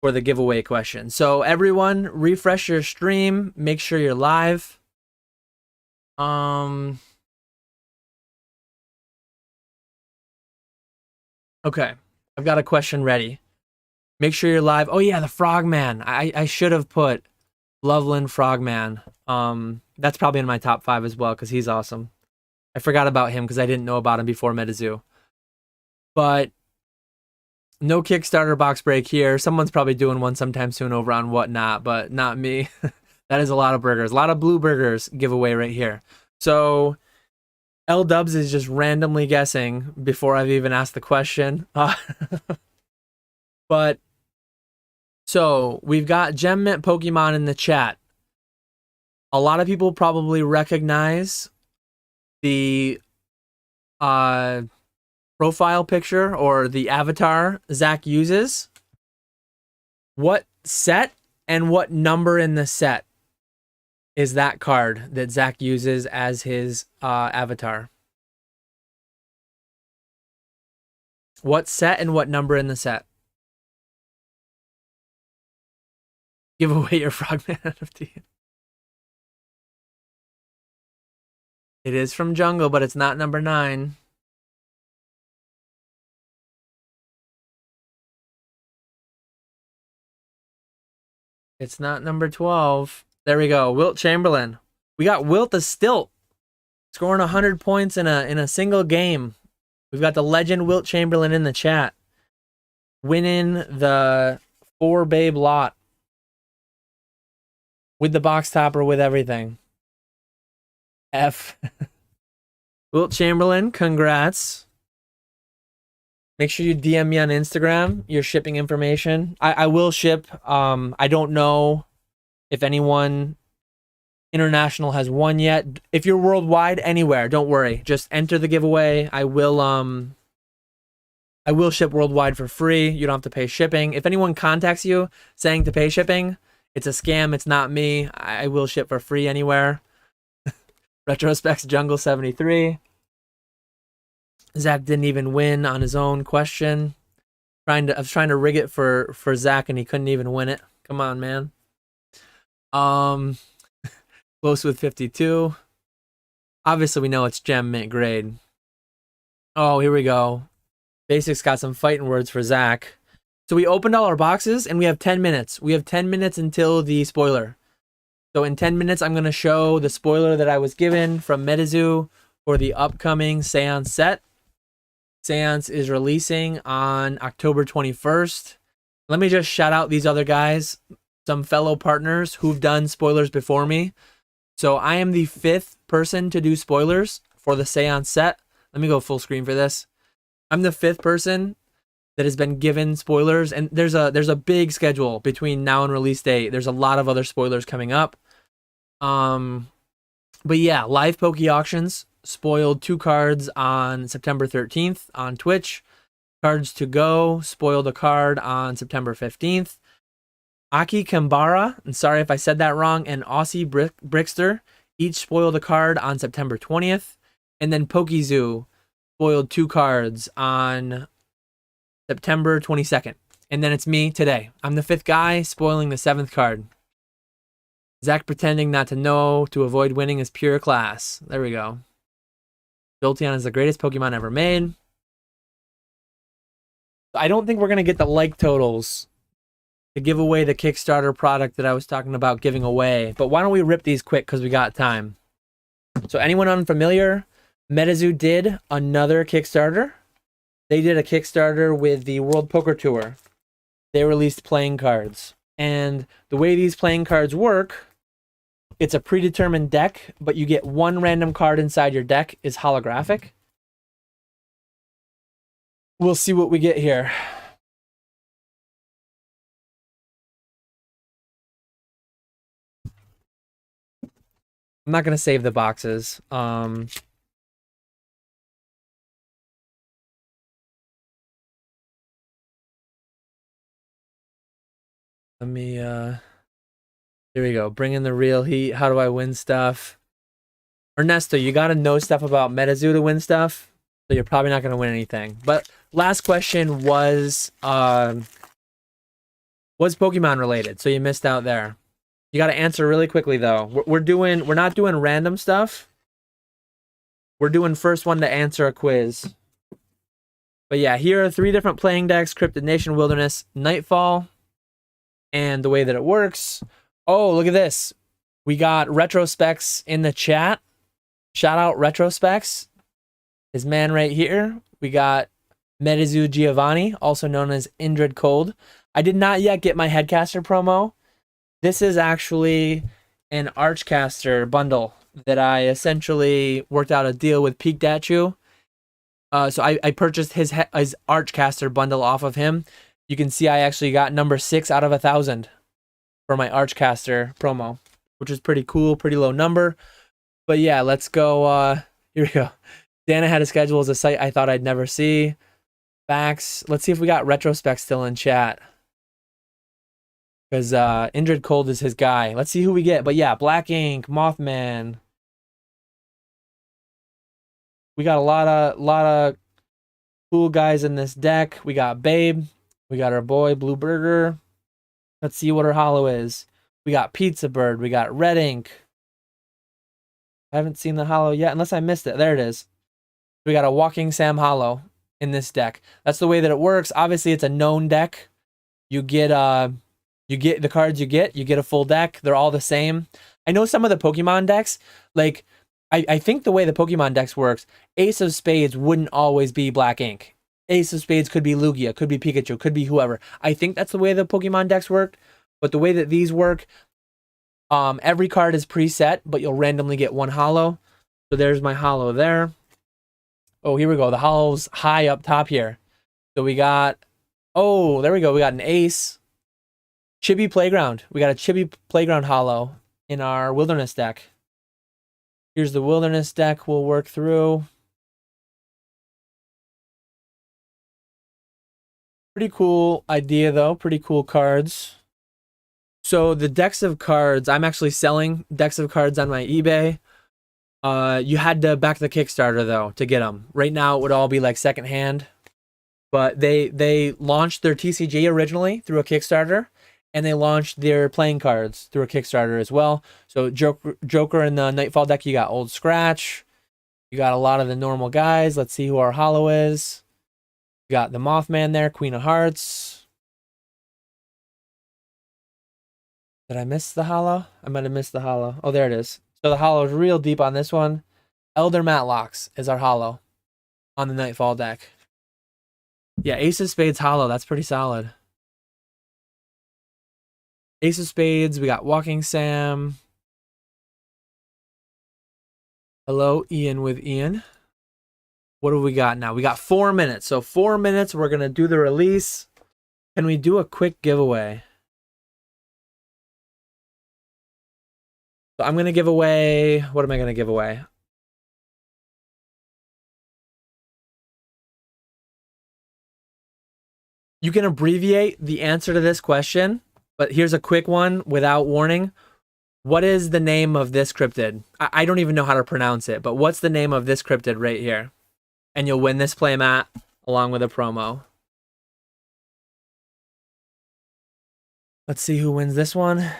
for the giveaway question. So everyone, refresh your stream. Make sure you're live. Okay, I've got a question ready. Make sure you're live. Oh yeah, the Frogman. I should have put Loveland Frogman. That's probably in my top 5 as well, because he's awesome. I forgot about him because I didn't know about him before MetaZoo. But no Kickstarter box break here. Someone's probably doing one sometime soon over on Whatnot, but not me. That is a lot of burgers. A lot of blue burgers giveaway right here. So L Dubs is just randomly guessing before I've even asked the question. But so we've got Gem Mint Pokemon in the chat. A lot of people probably recognize the profile picture or the avatar Zach uses. What set and what number in the set is that card that Zach uses as his avatar? What set and what number in the set? Give away your Frogman NFT. It is from Jungle, but it's not number 9. It's not number 12. There we go. Wilt Chamberlain. We got Wilt the Stilt scoring 100 points in a single game. We've got the legend Wilt Chamberlain in the chat, winning the 4 babe lot with the box topper, with everything. F. Wilt Chamberlain, congrats. Make sure you DM me on Instagram your shipping information. I will ship. I don't know if anyone international has won yet. If you're worldwide, anywhere, don't worry. Just enter the giveaway. I will ship worldwide for free. You don't have to pay shipping. If anyone contacts you saying to pay shipping, it's a scam. It's not me. I will ship for free anywhere. Retrospects Jungle 73. Zach didn't even win on his own question. I was trying to rig it for Zach, and he couldn't even win it. Come on, man. Close with 52. Obviously, we know it's gem mint grade. Oh, here we go. Basics got some fighting words for Zach. So we opened all our boxes, and we have 10 minutes. We have 10 minutes until the spoiler. So in 10 minutes, I'm going to show the spoiler that I was given from MetaZoo for the upcoming Seance set. Seance is releasing on October 21st. Let me just shout out these other guys, some fellow partners who've done spoilers before me. So I am the 5th person to do spoilers for the Seance set. Let me go full screen for this. I'm the 5th person that has been given spoilers, and there's a big schedule between now and release date. There's a lot of other spoilers coming up. But yeah, live Poke Auctions spoiled 2 cards on September 13th on Twitch. Cards to Go spoiled a card on September 15th. Aki Kambara, and sorry if I said that wrong, and Aussie Brickster each spoiled a card on September 20th. And then PokeZoo spoiled 2 cards on September 22nd. And then it's me today. I'm the 5th guy spoiling the 7th card. Zach pretending not to know to avoid winning is pure class. There we go. Jolteon is the greatest Pokemon ever made. I don't think we're going to get the like totals to give away the Kickstarter product that I was talking about giving away. But why don't we rip these quick because we got time. So anyone unfamiliar, MetaZoo did another Kickstarter. They did a Kickstarter with the World Poker Tour. They released playing cards. And the way these playing cards work, it's a predetermined deck, but you get 1 random card inside your deck is holographic. We'll see what we get here. I'm not going to save the boxes. Let me, here we go. Bring in the real heat. How do I win stuff? Ernesto, you got to know stuff about MetaZoo to win stuff. So you're probably not going to win anything. But last question was Pokemon related. So you missed out there. You got to answer really quickly though. We're not doing random stuff. We're doing first one to answer a quiz. But yeah, here are 3 different playing decks: Cryptid Nation, Wilderness, Nightfall. And the way that it works. Oh, look at this. We got Retrospecs in the chat. Shout out Retrospecs. His man right here. We got MetaZoo Giovanni, also known as Indrid Cold. I did not yet get my Headcaster promo. This is actually an Archcaster bundle that I essentially worked out a deal with Pikachu. So I purchased his Archcaster bundle off of him. You can see I actually got number 6 out of 1,000 for my Archcaster promo, which is pretty cool, pretty low number. But yeah, let's go. Here we go. Dana had a schedule as a site I thought I'd never see. Facts. Let's see if we got Retrospect still in chat. Because Indrid Cold is his guy. Let's see who we get. But yeah, Black Ink, Mothman. We got a lot of cool guys in this deck. We got Babe. We got our boy Blue Burger. Let's see what her holo is. We got Pizza Bird. We got Red Ink. I haven't seen the holo yet, unless I missed it. There it is. We got a Walking Sam holo in this deck. That's the way that it works. Obviously, it's a known deck. You get the cards you get a full deck. They're all the same. I know some of the Pokemon decks, like I think the way the Pokemon decks works, Ace of Spades wouldn't always be Black Ink. Ace of Spades could be Lugia, could be Pikachu, could be whoever. I think that's the way the Pokemon decks work. But the way that these work, every card is preset, but you'll randomly get 1 holo. So there's my holo there. Oh, here we go. The holo's high up top here. So we got, oh, there we go. We got an Ace. Chibi Playground. We got a Chibi Playground holo in our Wilderness deck. Here's the Wilderness deck we'll work through. Pretty cool idea, though. Pretty cool cards. So the decks of cards, I'm actually selling decks of cards on my eBay. You had to back the Kickstarter, though, to get them. Right now, it would all be like secondhand. but they launched their TCG originally through a Kickstarter, and they launched their playing cards through a Kickstarter as well. So Joker in the Nightfall deck, you got Old Scratch. You got a lot of the normal guys. Let's see who our holo is. You got the Mothman there, Queen of Hearts. Did I miss the holo? I might have missed the holo. Oh, there it is. So the holo is real deep on this one. Elder Matlocks is our holo on the Nightfall deck. Yeah, Ace of Spades holo. That's pretty solid. Ace of Spades. We got Walking Sam. Hello, Ian with Ian. What do we got now? We got 4 minutes. So 4 minutes, we're going to do the release. Can we do a quick giveaway? So I'm going to give away... What am I going to give away? You can abbreviate the answer to this question, but here's a quick one without warning. What is the name of this cryptid? I don't even know how to pronounce it, but what's the name of this cryptid right here? And you'll win this playmat along with a promo. Let's see who wins this one.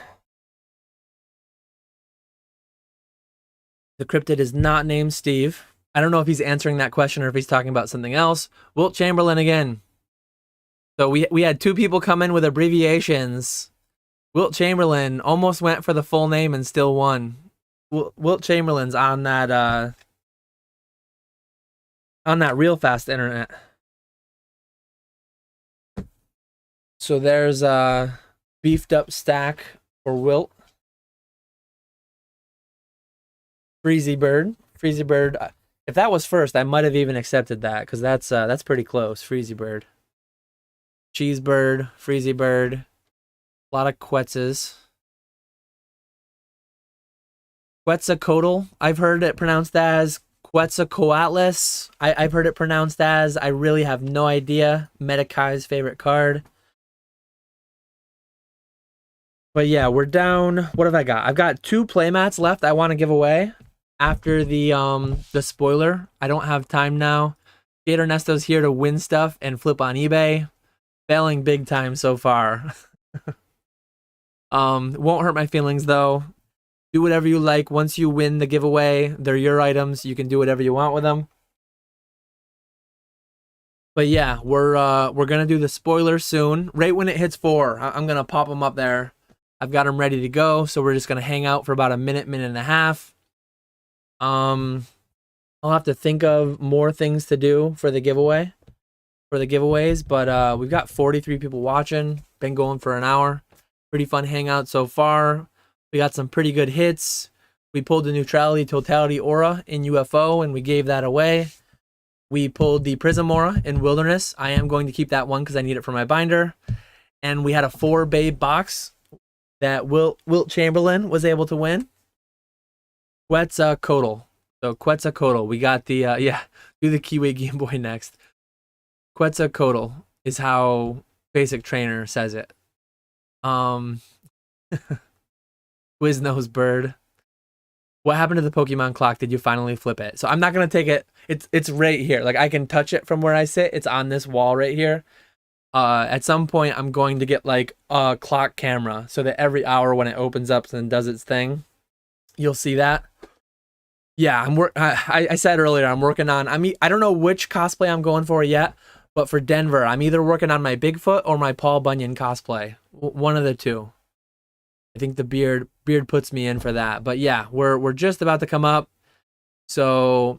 The cryptid is not named Steve. I don't know if he's answering that question or if he's talking about something else. Wilt Chamberlain again. So we had 2 people come in with abbreviations. Wilt Chamberlain almost went for the full name and still won. Wilt Chamberlain's on that real fast internet. So there's a beefed up stack for Wilt. Freezy Bird. If that was first, I might have even accepted that because that's pretty close. Freezy Bird. Cheesebird, Freezy Bird. A lot of Quetzes. Quetzalcoatl, I've heard it pronounced as. Quetzalcoatlus, I've heard it pronounced as. I really have no idea. Medakai's favorite card. But yeah, we're down. What have I got? I've got 2 playmats left I want to give away after the spoiler. I don't have time now. Jade Ernesto's here to win stuff and flip on eBay. Failing big time so far. Won't hurt my feelings though. Do whatever you like. Once you win the giveaway, they're your items. You can do whatever you want with them. But yeah, we're gonna do the spoiler soon. Right when it hits 4, I'm gonna pop them up there. I've got them ready to go. So we're just gonna hang out for about a minute and a half. I'll have to think of more things to do for the giveaway, for the giveaways. But we've got 43 people watching. Been going for an hour. Pretty fun hangout so far. We got some pretty good hits. We pulled the Neutrality Totality Aura in UFO, and we gave that away. We pulled the Prism Aura in Wilderness. I am going to keep that one because I need it for my binder. And we had a 4 Babe box that Wilt Chamberlain was able to win. Quetzalcoatl. So Quetzalcoatl. We got the, do the Kiwi Game Boy next. Quetzalcoatl is how Basic Trainer says it. Quiznos Bird. What happened to the Pokemon clock? Did you finally flip it? So I'm not gonna take it. It's right here. Like I can touch it from where I sit. It's on this wall right here. At some point I'm going to get like a clock camera so that every hour when it opens up and does its thing, you'll see that. Yeah, I said earlier I'm working on. I don't know which cosplay I'm going for yet, but for Denver I'm either working on my Bigfoot or my Paul Bunyan cosplay. One of the two. I think the beard puts me in for that. But yeah, we're just about to come up. So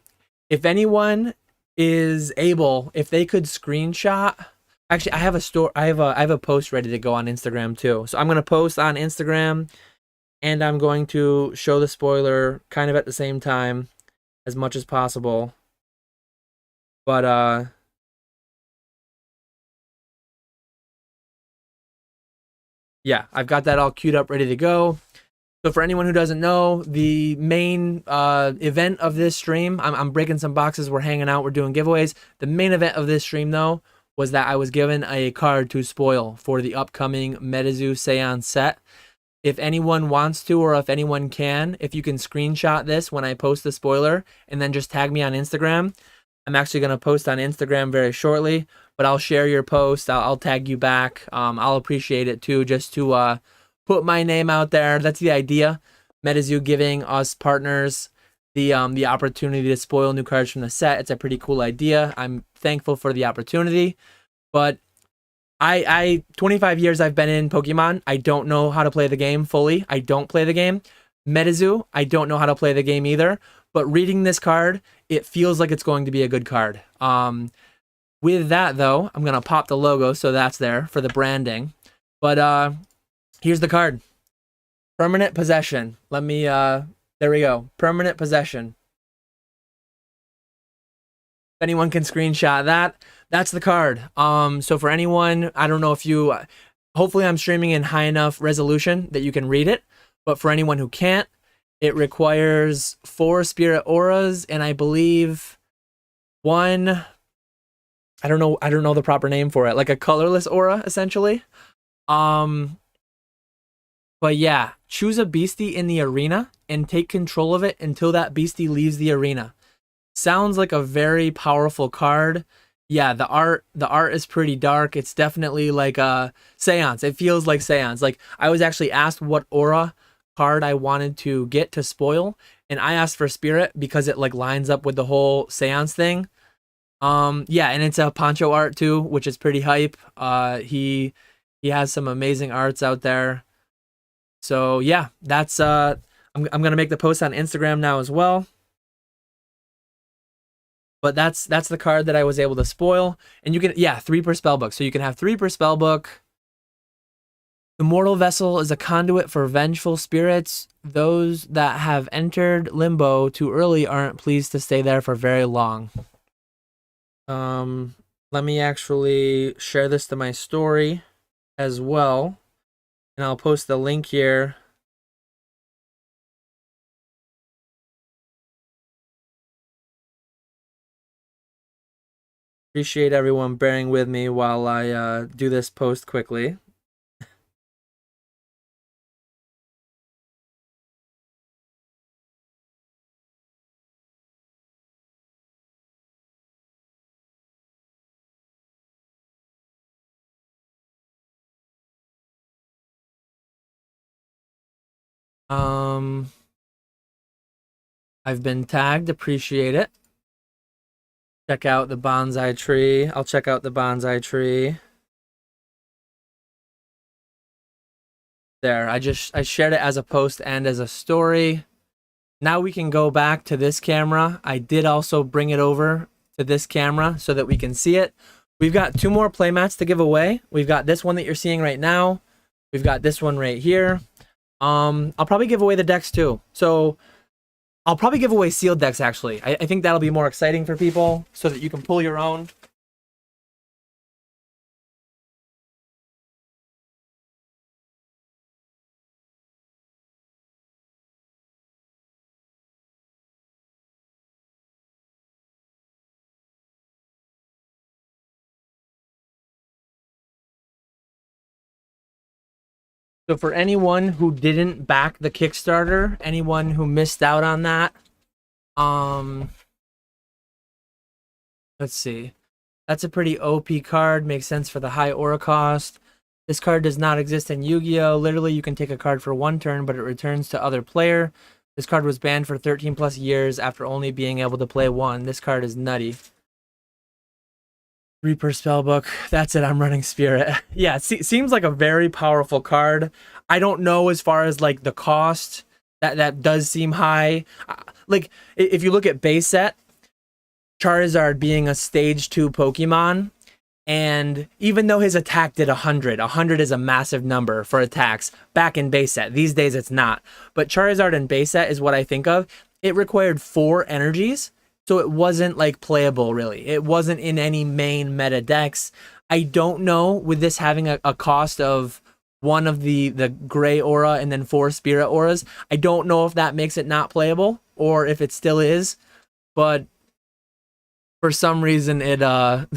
if anyone is able, if they could screenshot, actually I have a post ready to go on Instagram too. So I'm gonna post on Instagram and I'm going to show the spoiler kind of at the same time as much as possible. But yeah, I've got that all queued up, ready to go. So for anyone who doesn't know, the main event of this stream, I'm breaking some boxes, we're hanging out, we're doing giveaways. The main event of this stream, though, was that I was given a card to spoil for the upcoming MetaZoo Seance set. If anyone wants to, or if anyone can, if you can screenshot this when I post the spoiler, and then just tag me on Instagram, I'm actually going to post on Instagram very shortly, but I'll share your post. I'll tag you back. I'll appreciate it too, just to put my name out there. That's the idea. MetaZoo giving us partners the opportunity to spoil new cards from the set. It's a pretty cool idea. I'm thankful for the opportunity, but I 25 years I've been in Pokemon. I don't know how to play the game fully. I don't play the game. MetaZoo, I don't know how to play the game either. But reading this card, it feels like it's going to be a good card. With that though, I'm gonna pop the logo so that's there for the branding. But here's the card. Permanent Possession. Let me there we go. Permanent Possession. If anyone can screenshot that, that's the card. So for anyone, I don't know if you, hopefully I'm streaming in high enough resolution that you can read it, but for anyone who can't, it requires 4 spirit auras, and I believe 1, I don't know the proper name for it, like a colorless aura, essentially. But yeah, choose a beastie in the arena and take control of it until that beastie leaves the arena. Sounds like a very powerful card. Yeah, the art is pretty dark. It's definitely like a Seance. It feels like Seance. Like, I was actually asked what aura card I wanted to get to spoil, and I asked for Spirit because it like lines up with the whole Seance thing. Yeah, and it's a Poncho art too, which is pretty hype. He has some amazing arts out there. So yeah, that's I'm gonna make the post on Instagram now as well. But that's the card that I was able to spoil. And you can, yeah, 3 per spellbook. So you can have 3 per spellbook. The Mortal Vessel is a conduit for vengeful spirits. Those that have entered limbo too early aren't pleased to stay there for very long. Let me actually share this to my story as well. And I'll post the link here. Appreciate everyone bearing with me while I do this post quickly. I've been tagged. Appreciate it. Check out the bonsai tree. I'll check out the bonsai tree. There, I shared it as a post and as a story. Now we can go back to this camera. I did also bring it over to this camera so that we can see it. We've got 2 more playmats to give away. We've got this one that you're seeing right now. We've got this one right here. I'll probably give away the decks too. So I'll probably give away sealed decks, actually. I think that'll be more exciting for people so that you can pull your own. So for anyone who didn't back the Kickstarter, anyone who missed out on that, let's see. That's a pretty OP card. Makes sense for the high aura cost. This card does not exist in Yu-Gi-Oh! Literally, you can take a card for 1 turn, but it returns to other player. This card was banned for 13 plus years after only being able to play 1. This card is nutty. 3 per spellbook. That's it. I'm running Spirit. Yeah, it seems like a very powerful card. I don't know as far as like the cost. That does seem high. Like if you look at base set, Charizard being a stage 2 Pokemon, and even though his attack did 100 is a massive number for attacks back in base set. These days it's not. But Charizard in base set is what I think of. It required 4 energies. So it wasn't like playable really. It wasn't in any main meta decks. I don't know, with this having a cost of 1 of the gray aura and then 4 spirit auras, I don't know if that makes it not playable or if it still is. But for some reason it it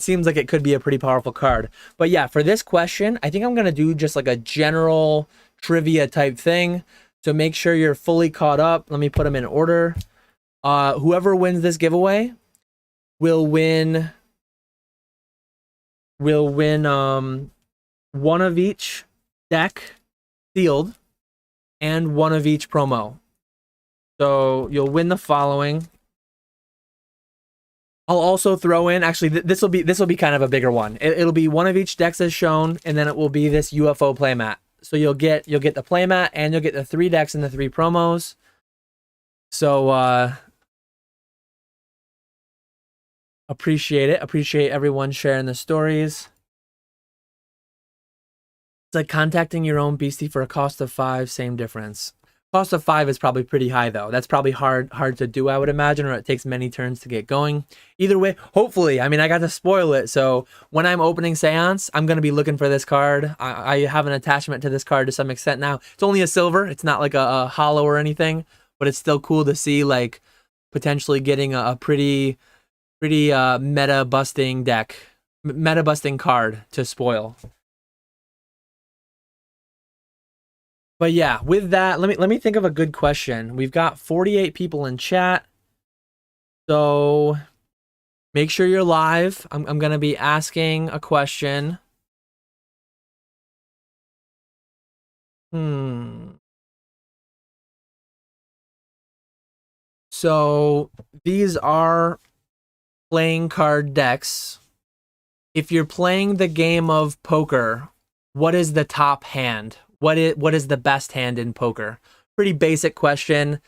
seems like it could be a pretty powerful card. But yeah, for this question, I think I'm gonna do just like a general trivia type thing. So make sure you're fully caught up. Let me put them in order. Whoever wins this giveaway will win one of each deck sealed and one of each promo. So you'll win the following. I'll also throw in, actually, this will be kind of a bigger one. It'll be one of each decks as shown, and then it will be this UFO playmat. So you'll get the playmat, and you'll get the 3 decks and the 3 promos. So appreciate it. Appreciate everyone sharing the stories. It's like contacting your own beastie for a cost of 5, same difference. Cost of 5 is probably pretty high though. That's probably hard to do, I would imagine, or it takes many turns to get going. Either way, hopefully, I mean, I got to spoil it, so when I'm opening Seance, I'm going to be looking for this card. I have an attachment to this card to some extent now. It's only a silver. It's not like a hollow or anything, but it's still cool to see, like, potentially getting a pretty meta busting card to spoil. But yeah, with that, let me think of a good question. We've got 48 people in chat. So make sure you're live. I'm going to be asking a question. So these are playing card decks. If you're playing the game of poker, what is the top hand? What is the best hand in poker? Pretty basic question.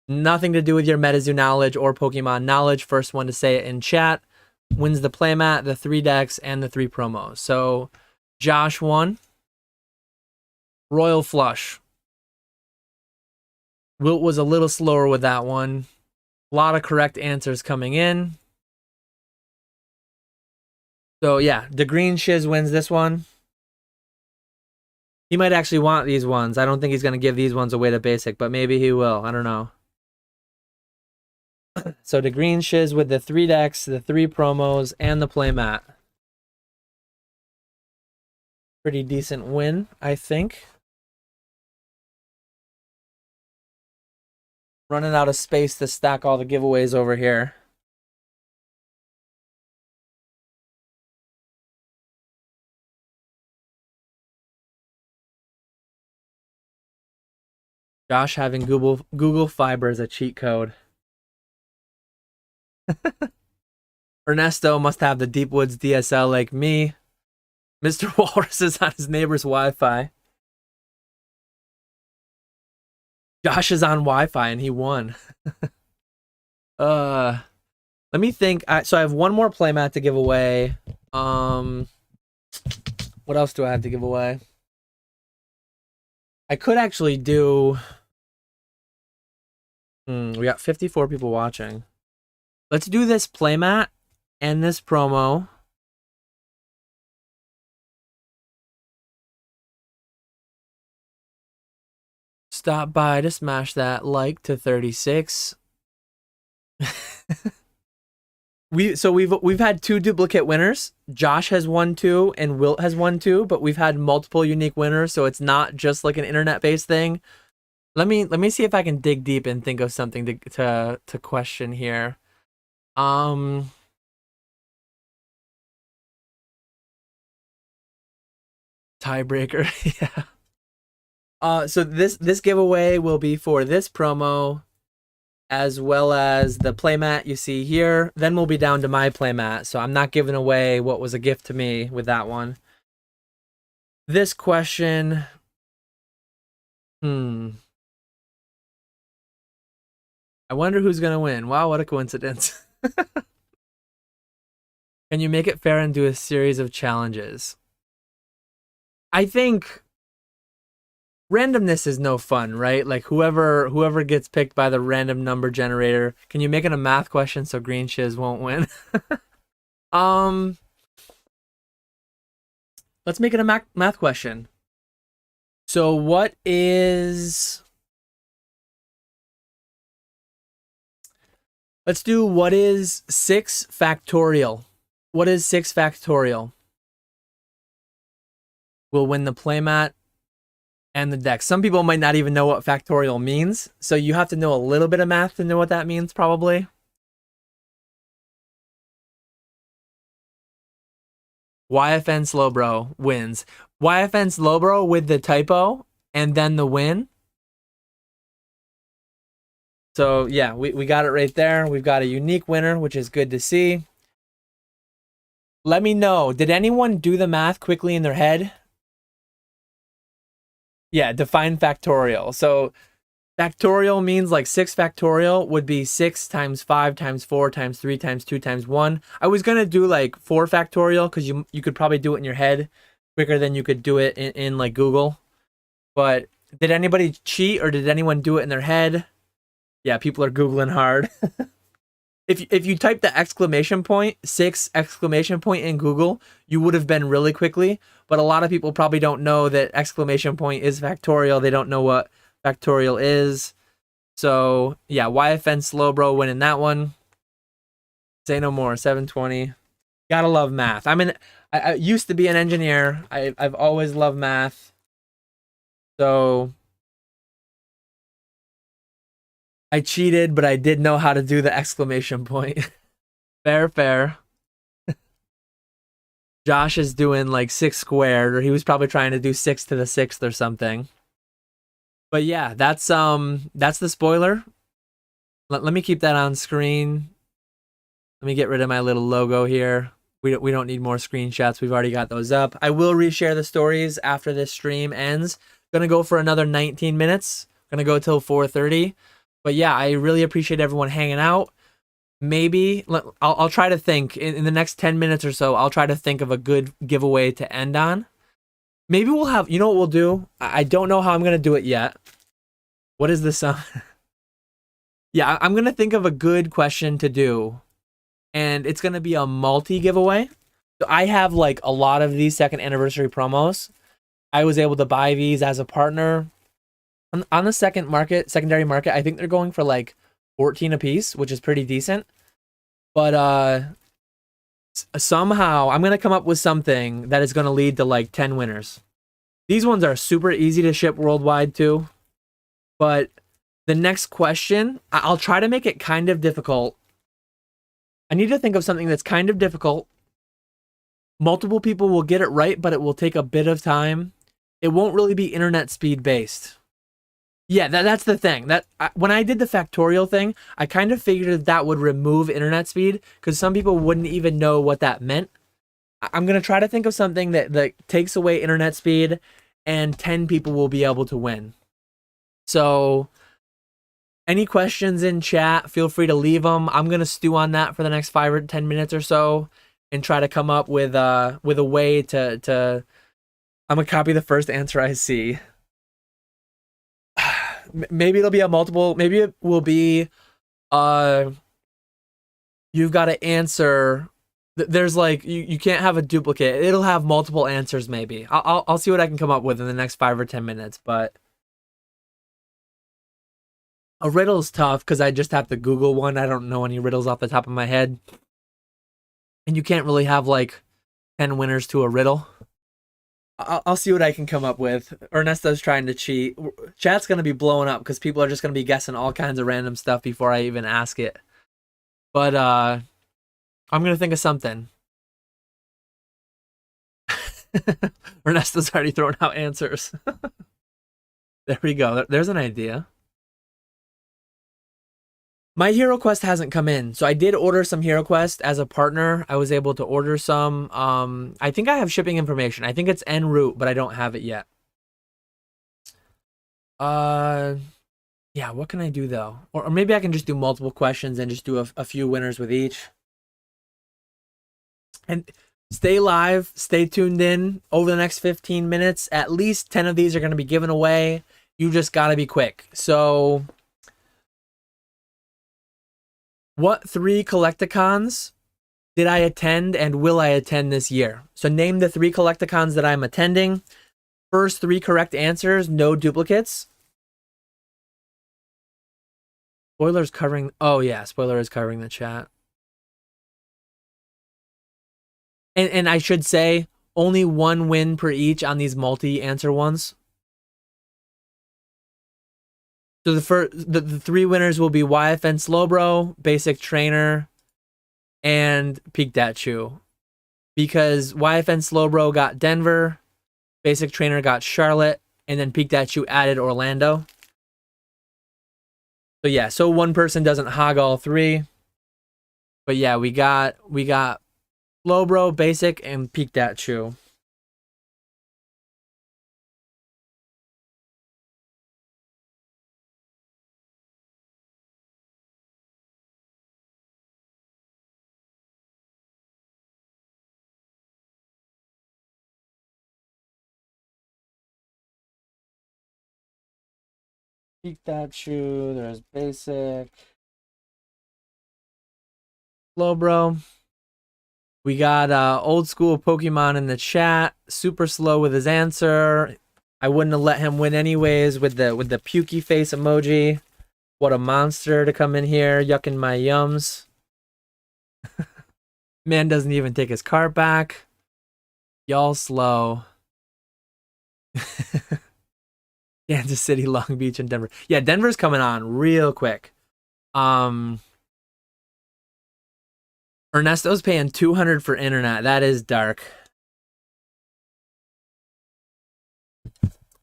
Nothing to do with your MetaZoo knowledge or Pokemon knowledge. First one to say it in chat wins the playmat, the 3 decks, and the 3 promos. So Josh won. Royal Flush. Wilt was a little slower with that one. A lot of correct answers coming in. So yeah, the Green Shiz wins this one. He might actually want these ones. I don't think he's going to give these ones away to basic, but maybe he will. I don't know. So the Green Shiz with the 3 decks, the 3 promos, and the playmat. Pretty decent win, I think. Running out of space to stack all the giveaways over here. Josh having Google Fiber as a cheat code. Ernesto must have the Deep Woods DSL like me. Mr. Walrus is on his neighbor's Wi-Fi. Josh is on Wi-Fi and he won. Let me think. So I have one more playmat to give away. What else do I have to give away? I could actually do... we got 54 people watching. Let's do this playmat and this promo. Stop by to smash that like to 36. We've had 2 duplicate winners. Josh has won 2 and Wilt has won 2, but we've had multiple unique winners, so it's not just like an internet-based thing. Let me see if I can dig deep and think of something to question here. Tiebreaker. Yeah. So this giveaway will be for this promo, as well as the playmat you see here. Then we'll be down to my playmat, so I'm not giving away what was a gift to me with that one. This question, I wonder who's gonna win. Wow, what a coincidence. Can you make it fair and do a series of challenges? I think randomness is no fun, right? Like whoever gets picked by the random number generator. Can you make it a math question so Green Shiz won't win? Let's make it a math question. So what is... Let's do what is 6 factorial? What is 6 factorial? We'll win the playmat and the dex. Some people might not even know what factorial means, so you have to know a little bit of math to know what that means, probably. YFN Slowbro wins. YFN Slowbro with the typo and then the win. So yeah, we got it right there. We've got a unique winner, which is good to see. Let me know. Did anyone do the math quickly in their head? Yeah, define factorial. So factorial means like 6 factorial would be 6 times 5 times 4 times 3 times 2 times 1. I was going to do like 4 factorial because you could probably do it in your head quicker than you could do it in like Google. But did anybody cheat or did anyone do it in their head? Yeah, people are Googling hard. If you type the exclamation point, 6 exclamation point in Google, you would have been really quickly. But a lot of people probably don't know that exclamation point is factorial. They don't know what factorial is. So yeah, YFN Slowbro winning that one. Say no more. 720. Gotta love math. I used to be an engineer. I've always loved math. So I cheated, but I did know how to do the exclamation point. Fair, fair. Josh is doing like 6 squared, or he was probably trying to do 6 to the 6th or something. But yeah, that's the spoiler. Let me keep that on screen. Let me get rid of my little logo here. We don't need more screenshots. We've already got those up. I will reshare the stories after this stream ends. Gonna go for another 19 minutes. Gonna go till 4:30. But yeah, I really appreciate everyone hanging out. Maybe I'll try to think in the next 10 minutes or so. I'll try to think of a good giveaway to end on. Maybe we'll have, you know what we'll do? I don't know how I'm going to do it yet. What is this? Yeah, I'm going to think of a good question to do. And it's going to be a multi giveaway. So I have like a lot of these second anniversary promos. I was able to buy these as a partner. On the secondary market, I think they're going for like 14 a piece, which is pretty decent. But somehow I'm going to come up with something that is going to lead to like 10 winners. These ones are super easy to ship worldwide too. But the next question, I'll try to make it kind of difficult. I need to think of something that's kind of difficult. Multiple people will get it right, but it will take a bit of time. It won't really be internet speed based. Yeah, that's the thing. When I did the factorial thing, I kind of figured that would remove internet speed because some people wouldn't even know what that meant. I'm going to try to think of something that takes away internet speed and 10 people will be able to win. So any questions in chat, feel free to leave them. I'm going to stew on that for the next 5 or 10 minutes or so and try to come up with a way to I'm going to copy the first answer I see. Maybe it'll be a multiple. Maybe it will be, you've got to answer. There's like you can't have a duplicate. It'll have multiple answers. Maybe I'll see what I can come up with in the next 5 or 10 minutes. But a riddle is tough because I just have to Google one. I don't know any riddles off the top of my head, and you can't really have like 10 winners to a riddle. I'll see what I can come up with. Ernesto's trying to cheat. Chat's going to be blowing up because people are just going to be guessing all kinds of random stuff before I even ask it. But I'm going to think of something. Ernesto's already thrown out answers. There we go. There's an idea. My Hero Quest hasn't come in, so I did order some Hero Quest as a partner. I was able to order some. I think I have shipping information. I think it's en route, but I don't have it yet. Yeah, what can I do though? Or maybe I can just do multiple questions and just do a few winners with each. And stay live, stay tuned in over the next 15 minutes. At least 10 of these are going to be given away. You just got to be quick. So what 3 Collecticons did I attend and will I attend this year? So name the 3 Collecticons that I'm attending. First 3 correct answers, no duplicates. Spoiler's covering... Oh yeah, spoiler is covering the chat. And I should say, only 1 win per each on these multi-answer ones. So the three winners will be YFN Slowbro, Basic Trainer, and Pikachu. Because YFN Slowbro got Denver, Basic Trainer got Charlotte, and then Pikachu added Orlando. So yeah, so one person doesn't hog all three. But yeah, we got Slowbro, Basic, and Pikachu. Pikachu, there's Basic. Slowbro. We got Old Skool Pokemon in the chat. Super slow with his answer. I wouldn't have let him win anyways with the pukey face emoji. What a monster to come in here yucking my yums. Man doesn't even take his cart back. Y'all slow. Kansas City, Long Beach, and Denver. Yeah, Denver's coming on real quick. Ernesto's paying $200 for internet. That is dark.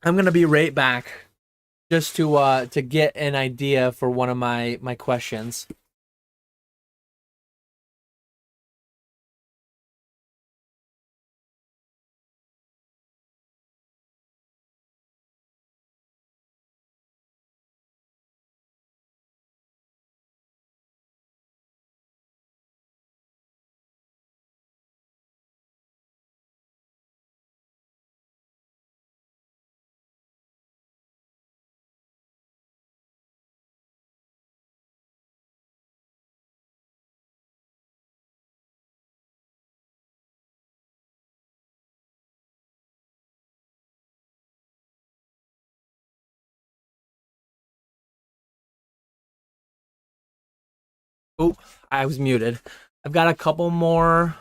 I'm gonna be right back just to get an idea for one of my questions. Oh, I was muted. I've got a couple more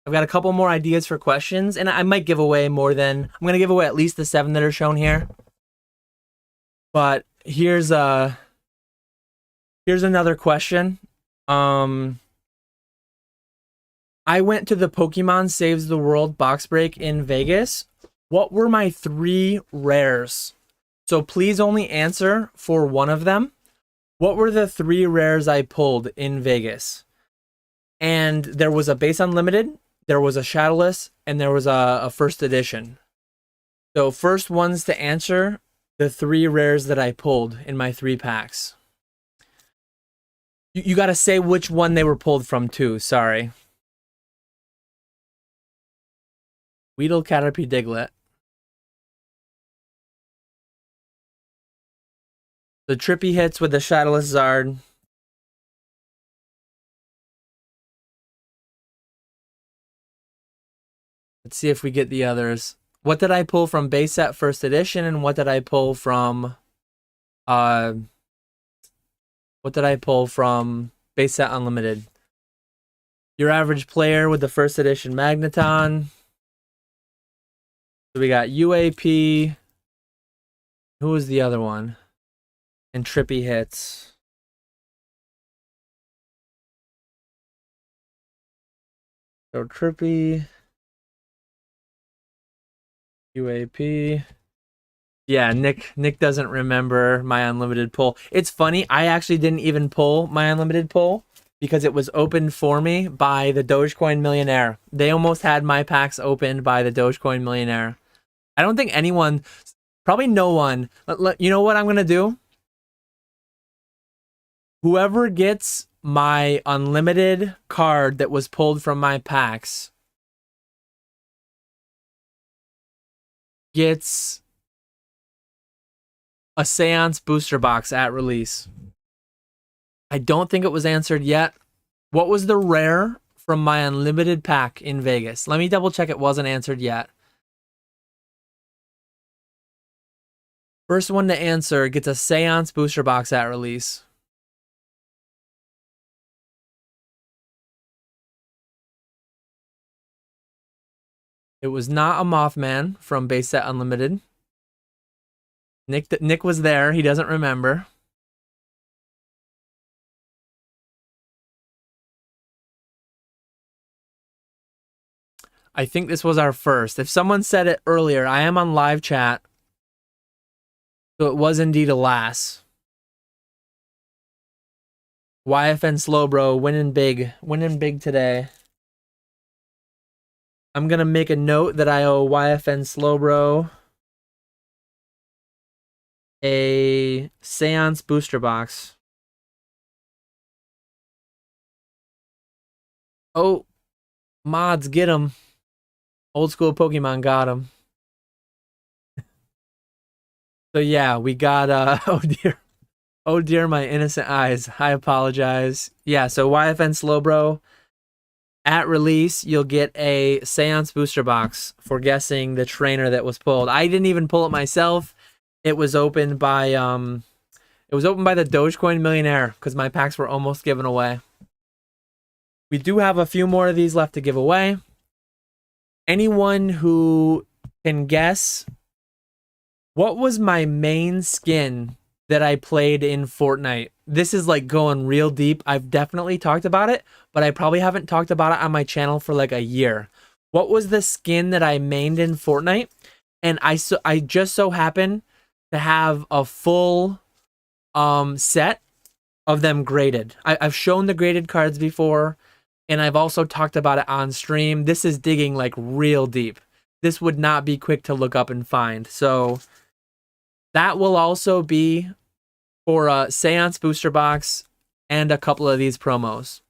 ideas for questions, and I might give away more than I'm gonna give away at least the 7 that are shown here. But here's another question. I went to the Pokemon Saves the World box break in Vegas. What were my 3 rares? So please only answer for one of them. What were the 3 rares I pulled in Vegas? And there was a base unlimited, there was a shadowless, and there was a first edition. So first ones to answer the 3 rares that I pulled in my 3 packs. You got to say which one they were pulled from too. Sorry. Weedle, Caterpie, Diglett. The trippy hits with the shadowless Zard. Let's see if we get the others. What did I pull from base set first edition, and what did I pull from base set unlimited? Your average player with the first edition Magneton. So we got UAP. Who was the other one? And trippy hits. So trippy. UAP. Yeah, Nick doesn't remember my unlimited pull. It's funny, I actually didn't even pull my unlimited pull because it was opened for me by the Dogecoin Millionaire. They almost had my packs opened by the Dogecoin Millionaire. I don't think anyone, probably no one. You know what I'm going to do? Whoever gets my unlimited card that was pulled from my packs gets a Seance booster box at release. I don't think it was answered yet. What was the rare from my unlimited pack in Vegas? Let me double check it wasn't answered yet. First one to answer gets a Seance booster box at release. It was not a Mothman from base set unlimited. Nick was there. He doesn't remember. I think this was our first. If someone said it earlier, I am on live chat. So it was indeed a lass. YFN Slowbro winning big today. I'm going to make a note that I owe YFN Slowbro a Seance booster box. Oh, mods, get him. Old Skool Pokemon got him. So yeah, we got, oh dear, my innocent eyes. I apologize. Yeah, so YFN Slowbro, at release, you'll get a Seance booster box for guessing the trainer that was pulled. I didn't even pull it myself. It was opened by the Dogecoin Millionaire because my packs were almost given away. We do have a few more of these left to give away. Anyone who can guess what was my main skin that I played in Fortnite? This is like going real deep. I've definitely talked about it, but I probably haven't talked about it on my channel for like a year. What was the skin that I mained in Fortnite? And I just so happen to have a full set of them graded. I've shown the graded cards before, and I've also talked about it on stream. This is digging like real deep. This would not be quick to look up and find. So that will also be for a Seance booster box and a couple of these promos.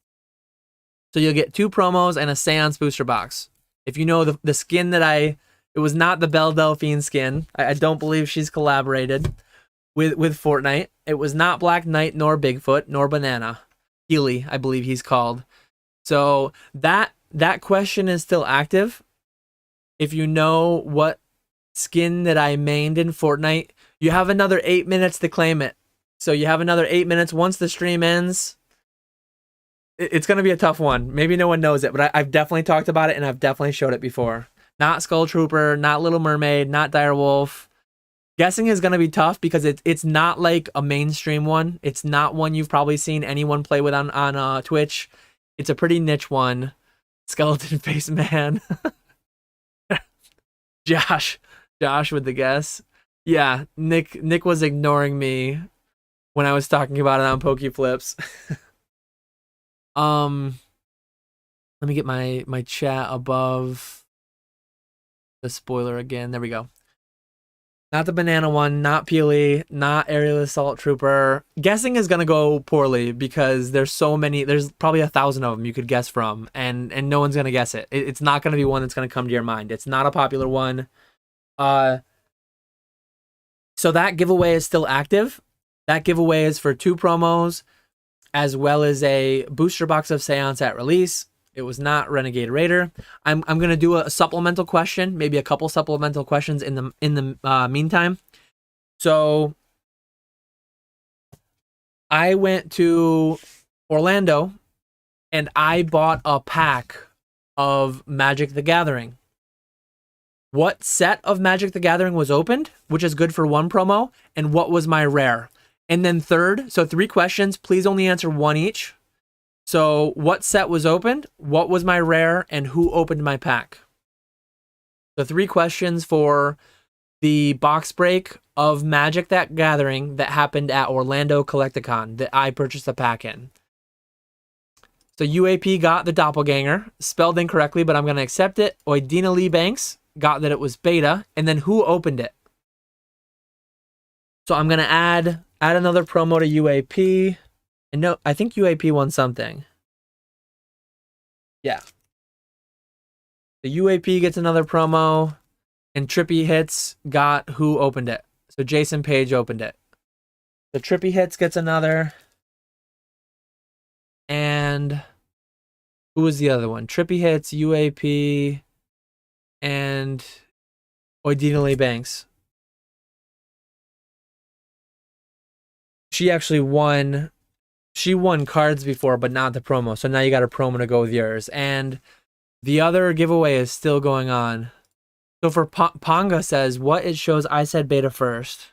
So you'll get 2 promos and a Seance booster box. If you know the skin that it was not the Belle Delphine skin. I don't believe she's collaborated with Fortnite. It was not Black Knight, nor Bigfoot, nor Banana. Healy, I believe he's called. So that question is still active. If you know what skin that I mained in Fortnite, you have another 8 minutes to claim it. So you have another 8 minutes. Once the stream ends, it's going to be a tough one. Maybe no one knows it, but I've definitely talked about it, and I've definitely showed it before. Not Skull Trooper, not Little Mermaid, not Direwolf. Guessing is going to be tough because it's not like a mainstream one. It's not one you've probably seen anyone play with on Twitch. It's a pretty niche one. Skeleton Face Man. Josh with the guess. Yeah, Nick was ignoring me when I was talking about it on Pokeflips. Let me get my chat above the spoiler again. There we go. Not the banana one, not Peely, not Aerial Assault Trooper. Guessing is going to go poorly because there's so many. There's probably 1,000 of them you could guess from, and no one's going to guess it. It's not going to be one that's going to come to your mind. It's not a popular one. So that giveaway is still active. That giveaway is for 2 promos, as well as a booster box of Seance at release. It was not Renegade Raider. I'm gonna do a supplemental question, maybe a couple supplemental questions in the meantime. So I went to Orlando and I bought a pack of Magic the Gathering. What set of Magic the Gathering was opened, which is good for 1 promo, and what was my rare? And then third, so 3 questions, please only answer 1 each. So what set was opened, what was my rare, and who opened my pack? The 3 questions for the box break of Magic the Gathering that happened at Orlando Collecticon that I purchased a pack in. So UAP got the doppelganger, spelled incorrectly, but I'm going to accept it. Oidina Lee Banks got that it was beta, and then who opened it? So I'm going to add another promo to UAP. And no, I think UAP won something. Yeah. The UAP gets another promo, and Trippy Hits got who opened it. So Jason Page opened it. The Trippy Hits gets another. And who was the other one? Trippy Hits, UAP, and Oidina Lee Banks. She actually won. She won cards before, but not the promo. So now you got a promo to go with yours. And the other giveaway is still going on. So for Ponga says, what it shows, I said beta first.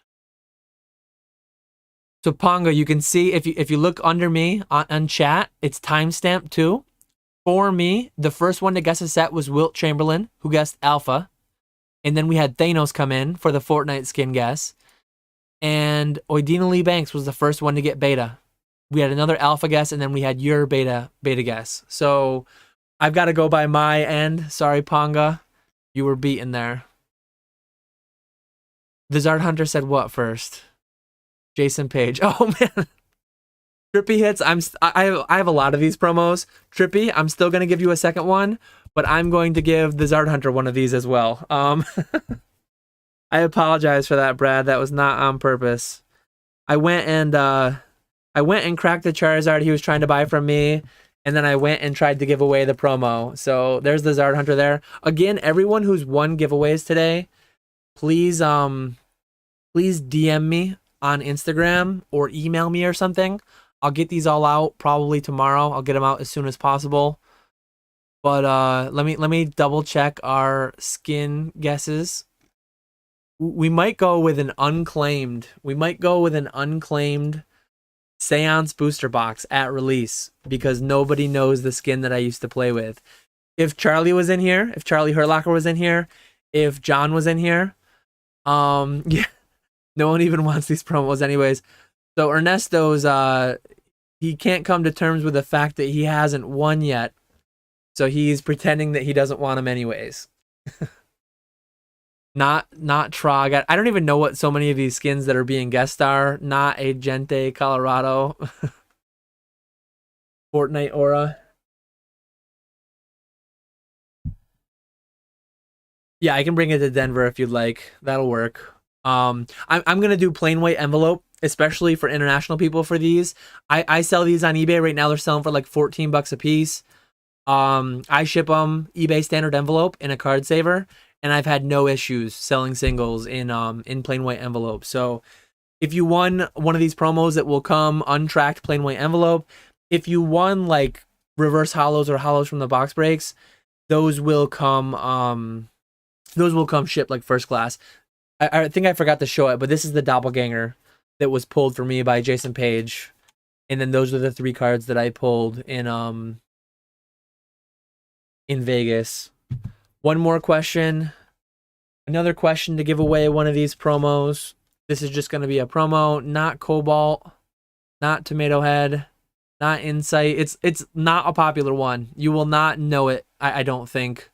So Pongo, you can see if you look under me on chat, it's timestamped too. For me, the first one to guess a set was Wilt Chamberlain, who guessed Alpha. And then we had Thanos come in for the Fortnite skin guess. And Oidina Lee Banks was the first one to get Beta. We had another Alpha guess, and then we had your Beta guess. So I've got to go by my end. Sorry, Ponga. You were beaten there. The Zard Hunter said what first? Jason Page. Oh, man. Trippy hits. I have a lot of these promos. Trippy, I'm still going to give you a second one, but I'm going to give the Zard Hunter one of these as well. I apologize for that, Brad. That was not on purpose. I went and cracked the Charizard he was trying to buy from me, and then I went and tried to give away the promo. So there's the Zard Hunter there. Again, everyone who's won giveaways today, please DM me on Instagram or email me or something. I'll get these all out probably tomorrow. I'll get them out as soon as possible. But let me double check our skin guesses. We might go with an unclaimed. Seance booster box at release because nobody knows the skin that I used to play with. If Charlie was in here, if Charlie Herlocker was in here, if John was in here, yeah, no one even wants these promos anyways. So Ernesto's he can't come to terms with the fact that he hasn't won yet. So he's pretending that he doesn't want him anyways. Not Trog. I don't even know what so many of these skins that are being guessed are. Not Agente Colorado. Fortnite Aura. Yeah, I can bring it to Denver if you'd like. That'll work. I'm gonna do plain white envelope, especially for international people for these. I sell these on eBay right now. They're selling for like $14 a piece. I ship them eBay standard envelope in a card saver, and I've had no issues selling singles in plain white envelope. So if you won one of these promos, it will come untracked plain white envelope. If you won like reverse hollows or hollows from the box breaks, those will come shipped like first class. I think I forgot to show it, but this is the doppelganger that was pulled for me by Jason Page. And then those are the 3 cards that I pulled in Vegas. One more question. Another question to give away one of these promos. This is just going to be a promo, not Cobalt, not Tomato Head, not Insight. It's not a popular one. You will not know it, I don't think.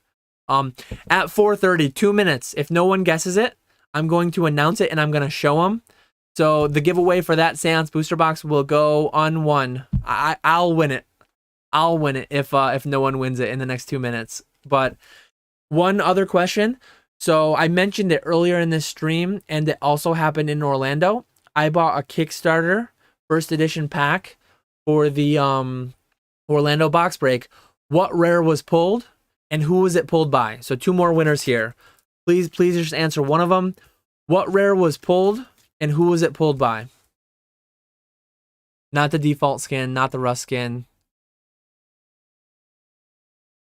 At 4:30, 2 minutes. If no one guesses it, I'm going to announce it and I'm going to show them. So the giveaway for that Seance booster box will go unwon. I'll win it. I'll win it if no one wins it in the next 2 minutes. But one other question. So I mentioned it earlier in this stream, and it also happened in Orlando. I bought a Kickstarter first edition pack for the Orlando box break. What rare was pulled, and who was it pulled by? So 2 more winners here. Please just answer one of them. What rare was pulled, and who was it pulled by? Not the default skin, not the rust skin.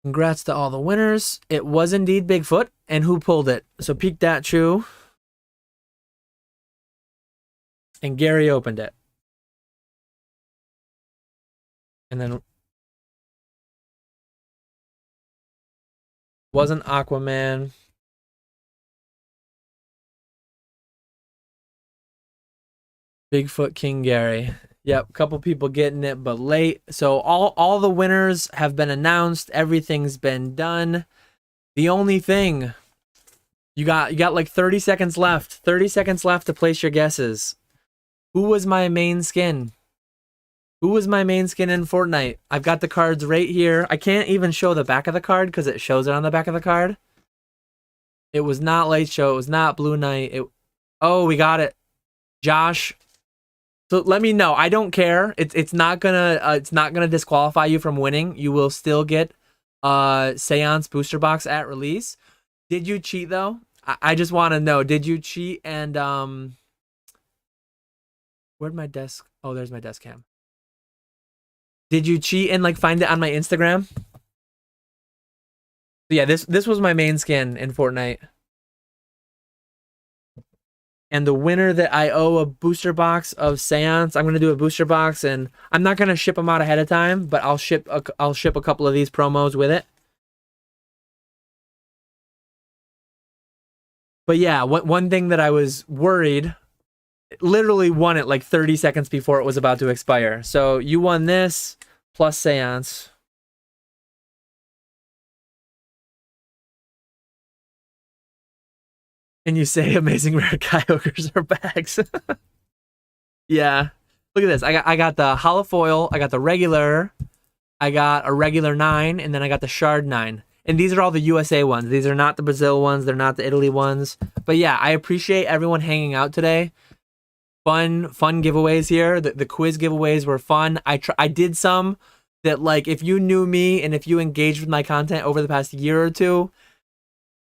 Congrats to all the winners. It was indeed Bigfoot. And who pulled it? So Peak Dat Chew. And Gary opened it. And then wasn't Aquaman. Bigfoot King Gary. Yep, a couple people getting it, but late. So all the winners have been announced. Everything's been done. The only thing, you got like 30 seconds left. 30 seconds left to place your guesses. Who was my main skin? Who was my main skin in Fortnite? I've got the cards right here. I can't even show the back of the card because it shows it on the back of the card. It was not Light Show. It was not Blue Knight. Oh, we got it. Josh. So let me know. I don't care. It's not gonna disqualify you from winning. You will still get Seance booster box at release. Did you cheat though? I just want to know. Did you cheat? And where'd my desk? Oh, there's my desk cam. Did you cheat and like find it on my Instagram? Yeah, this was my main skin in Fortnite. And the winner that I owe a booster box of Seance, I'm gonna do a booster box, and I'm not gonna ship them out ahead of time, but I'll ship a couple of these promos with it. But yeah, one thing that I was worried, literally won it like 30 seconds before it was about to expire. So you won this plus Seance. And you say amazing rare Kyogres are bags. Yeah. Look at this. I got the holofoil, I got the regular, I got a regular 9, and then I got the shard 9. And these are all the USA ones. These are not the Brazil ones, they're not the Italy ones. But yeah, I appreciate everyone hanging out today. Fun giveaways here. The quiz giveaways were fun. I did some that, like, if you knew me and if you engaged with my content over the past year or two,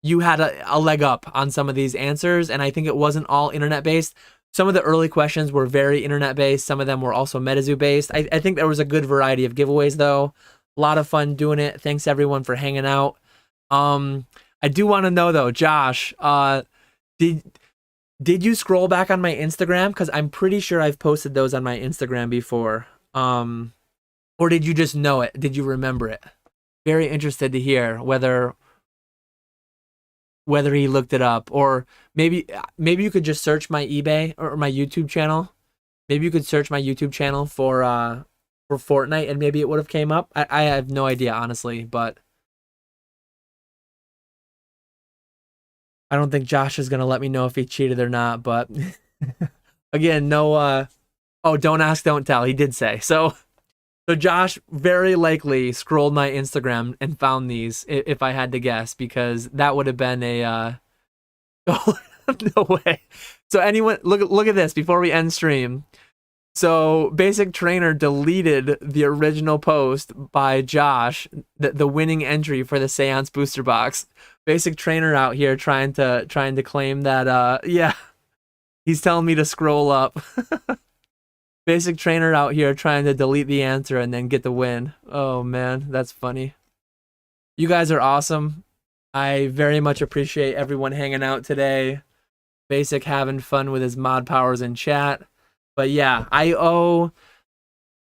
you had a leg up on some of these answers, and I think it wasn't all internet based. Some of the early questions were very internet based. Some of them were also MetaZoo based. I think there was a good variety of giveaways though. A lot of fun doing it. Thanks everyone for hanging out. I do want to know though, Josh, did you scroll back on my Instagram? Because I'm pretty sure I've posted those on my Instagram before. Or did you just know it? Did you remember it? Very interested to hear whether he looked it up, or maybe you could just search my eBay or my YouTube channel. Maybe you could search my YouTube channel for Fortnite, and maybe it would have came up. I have no idea, honestly, but I don't think Josh is gonna let me know if he cheated or not. But again, no. Oh, don't ask, don't tell. He did say so. So Josh very likely scrolled my Instagram and found these, if I had to guess, because that would have been a no way. So anyone, look at this before we end stream. So Basic Trainer deleted the original post by Josh, the winning entry for the Seance booster box. Basic Trainer out here trying to claim that yeah, he's telling me to scroll up. Basic Trainer out here trying to delete the answer and then get the win. Oh man, that's funny. You guys are awesome. I very much appreciate everyone hanging out today. Basic having fun with his mod powers in chat. But yeah, I owe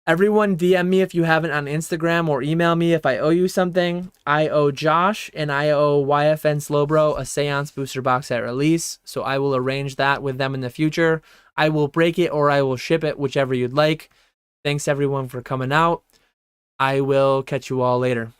everyone, DM me if you haven't on Instagram, or email me if I owe you something. I owe Josh and I owe YFN Slowbro a Seance booster box at release, so I will arrange that with them in the future. I will break it or I will ship it, whichever you'd like. Thanks everyone for coming out. I will catch you all later.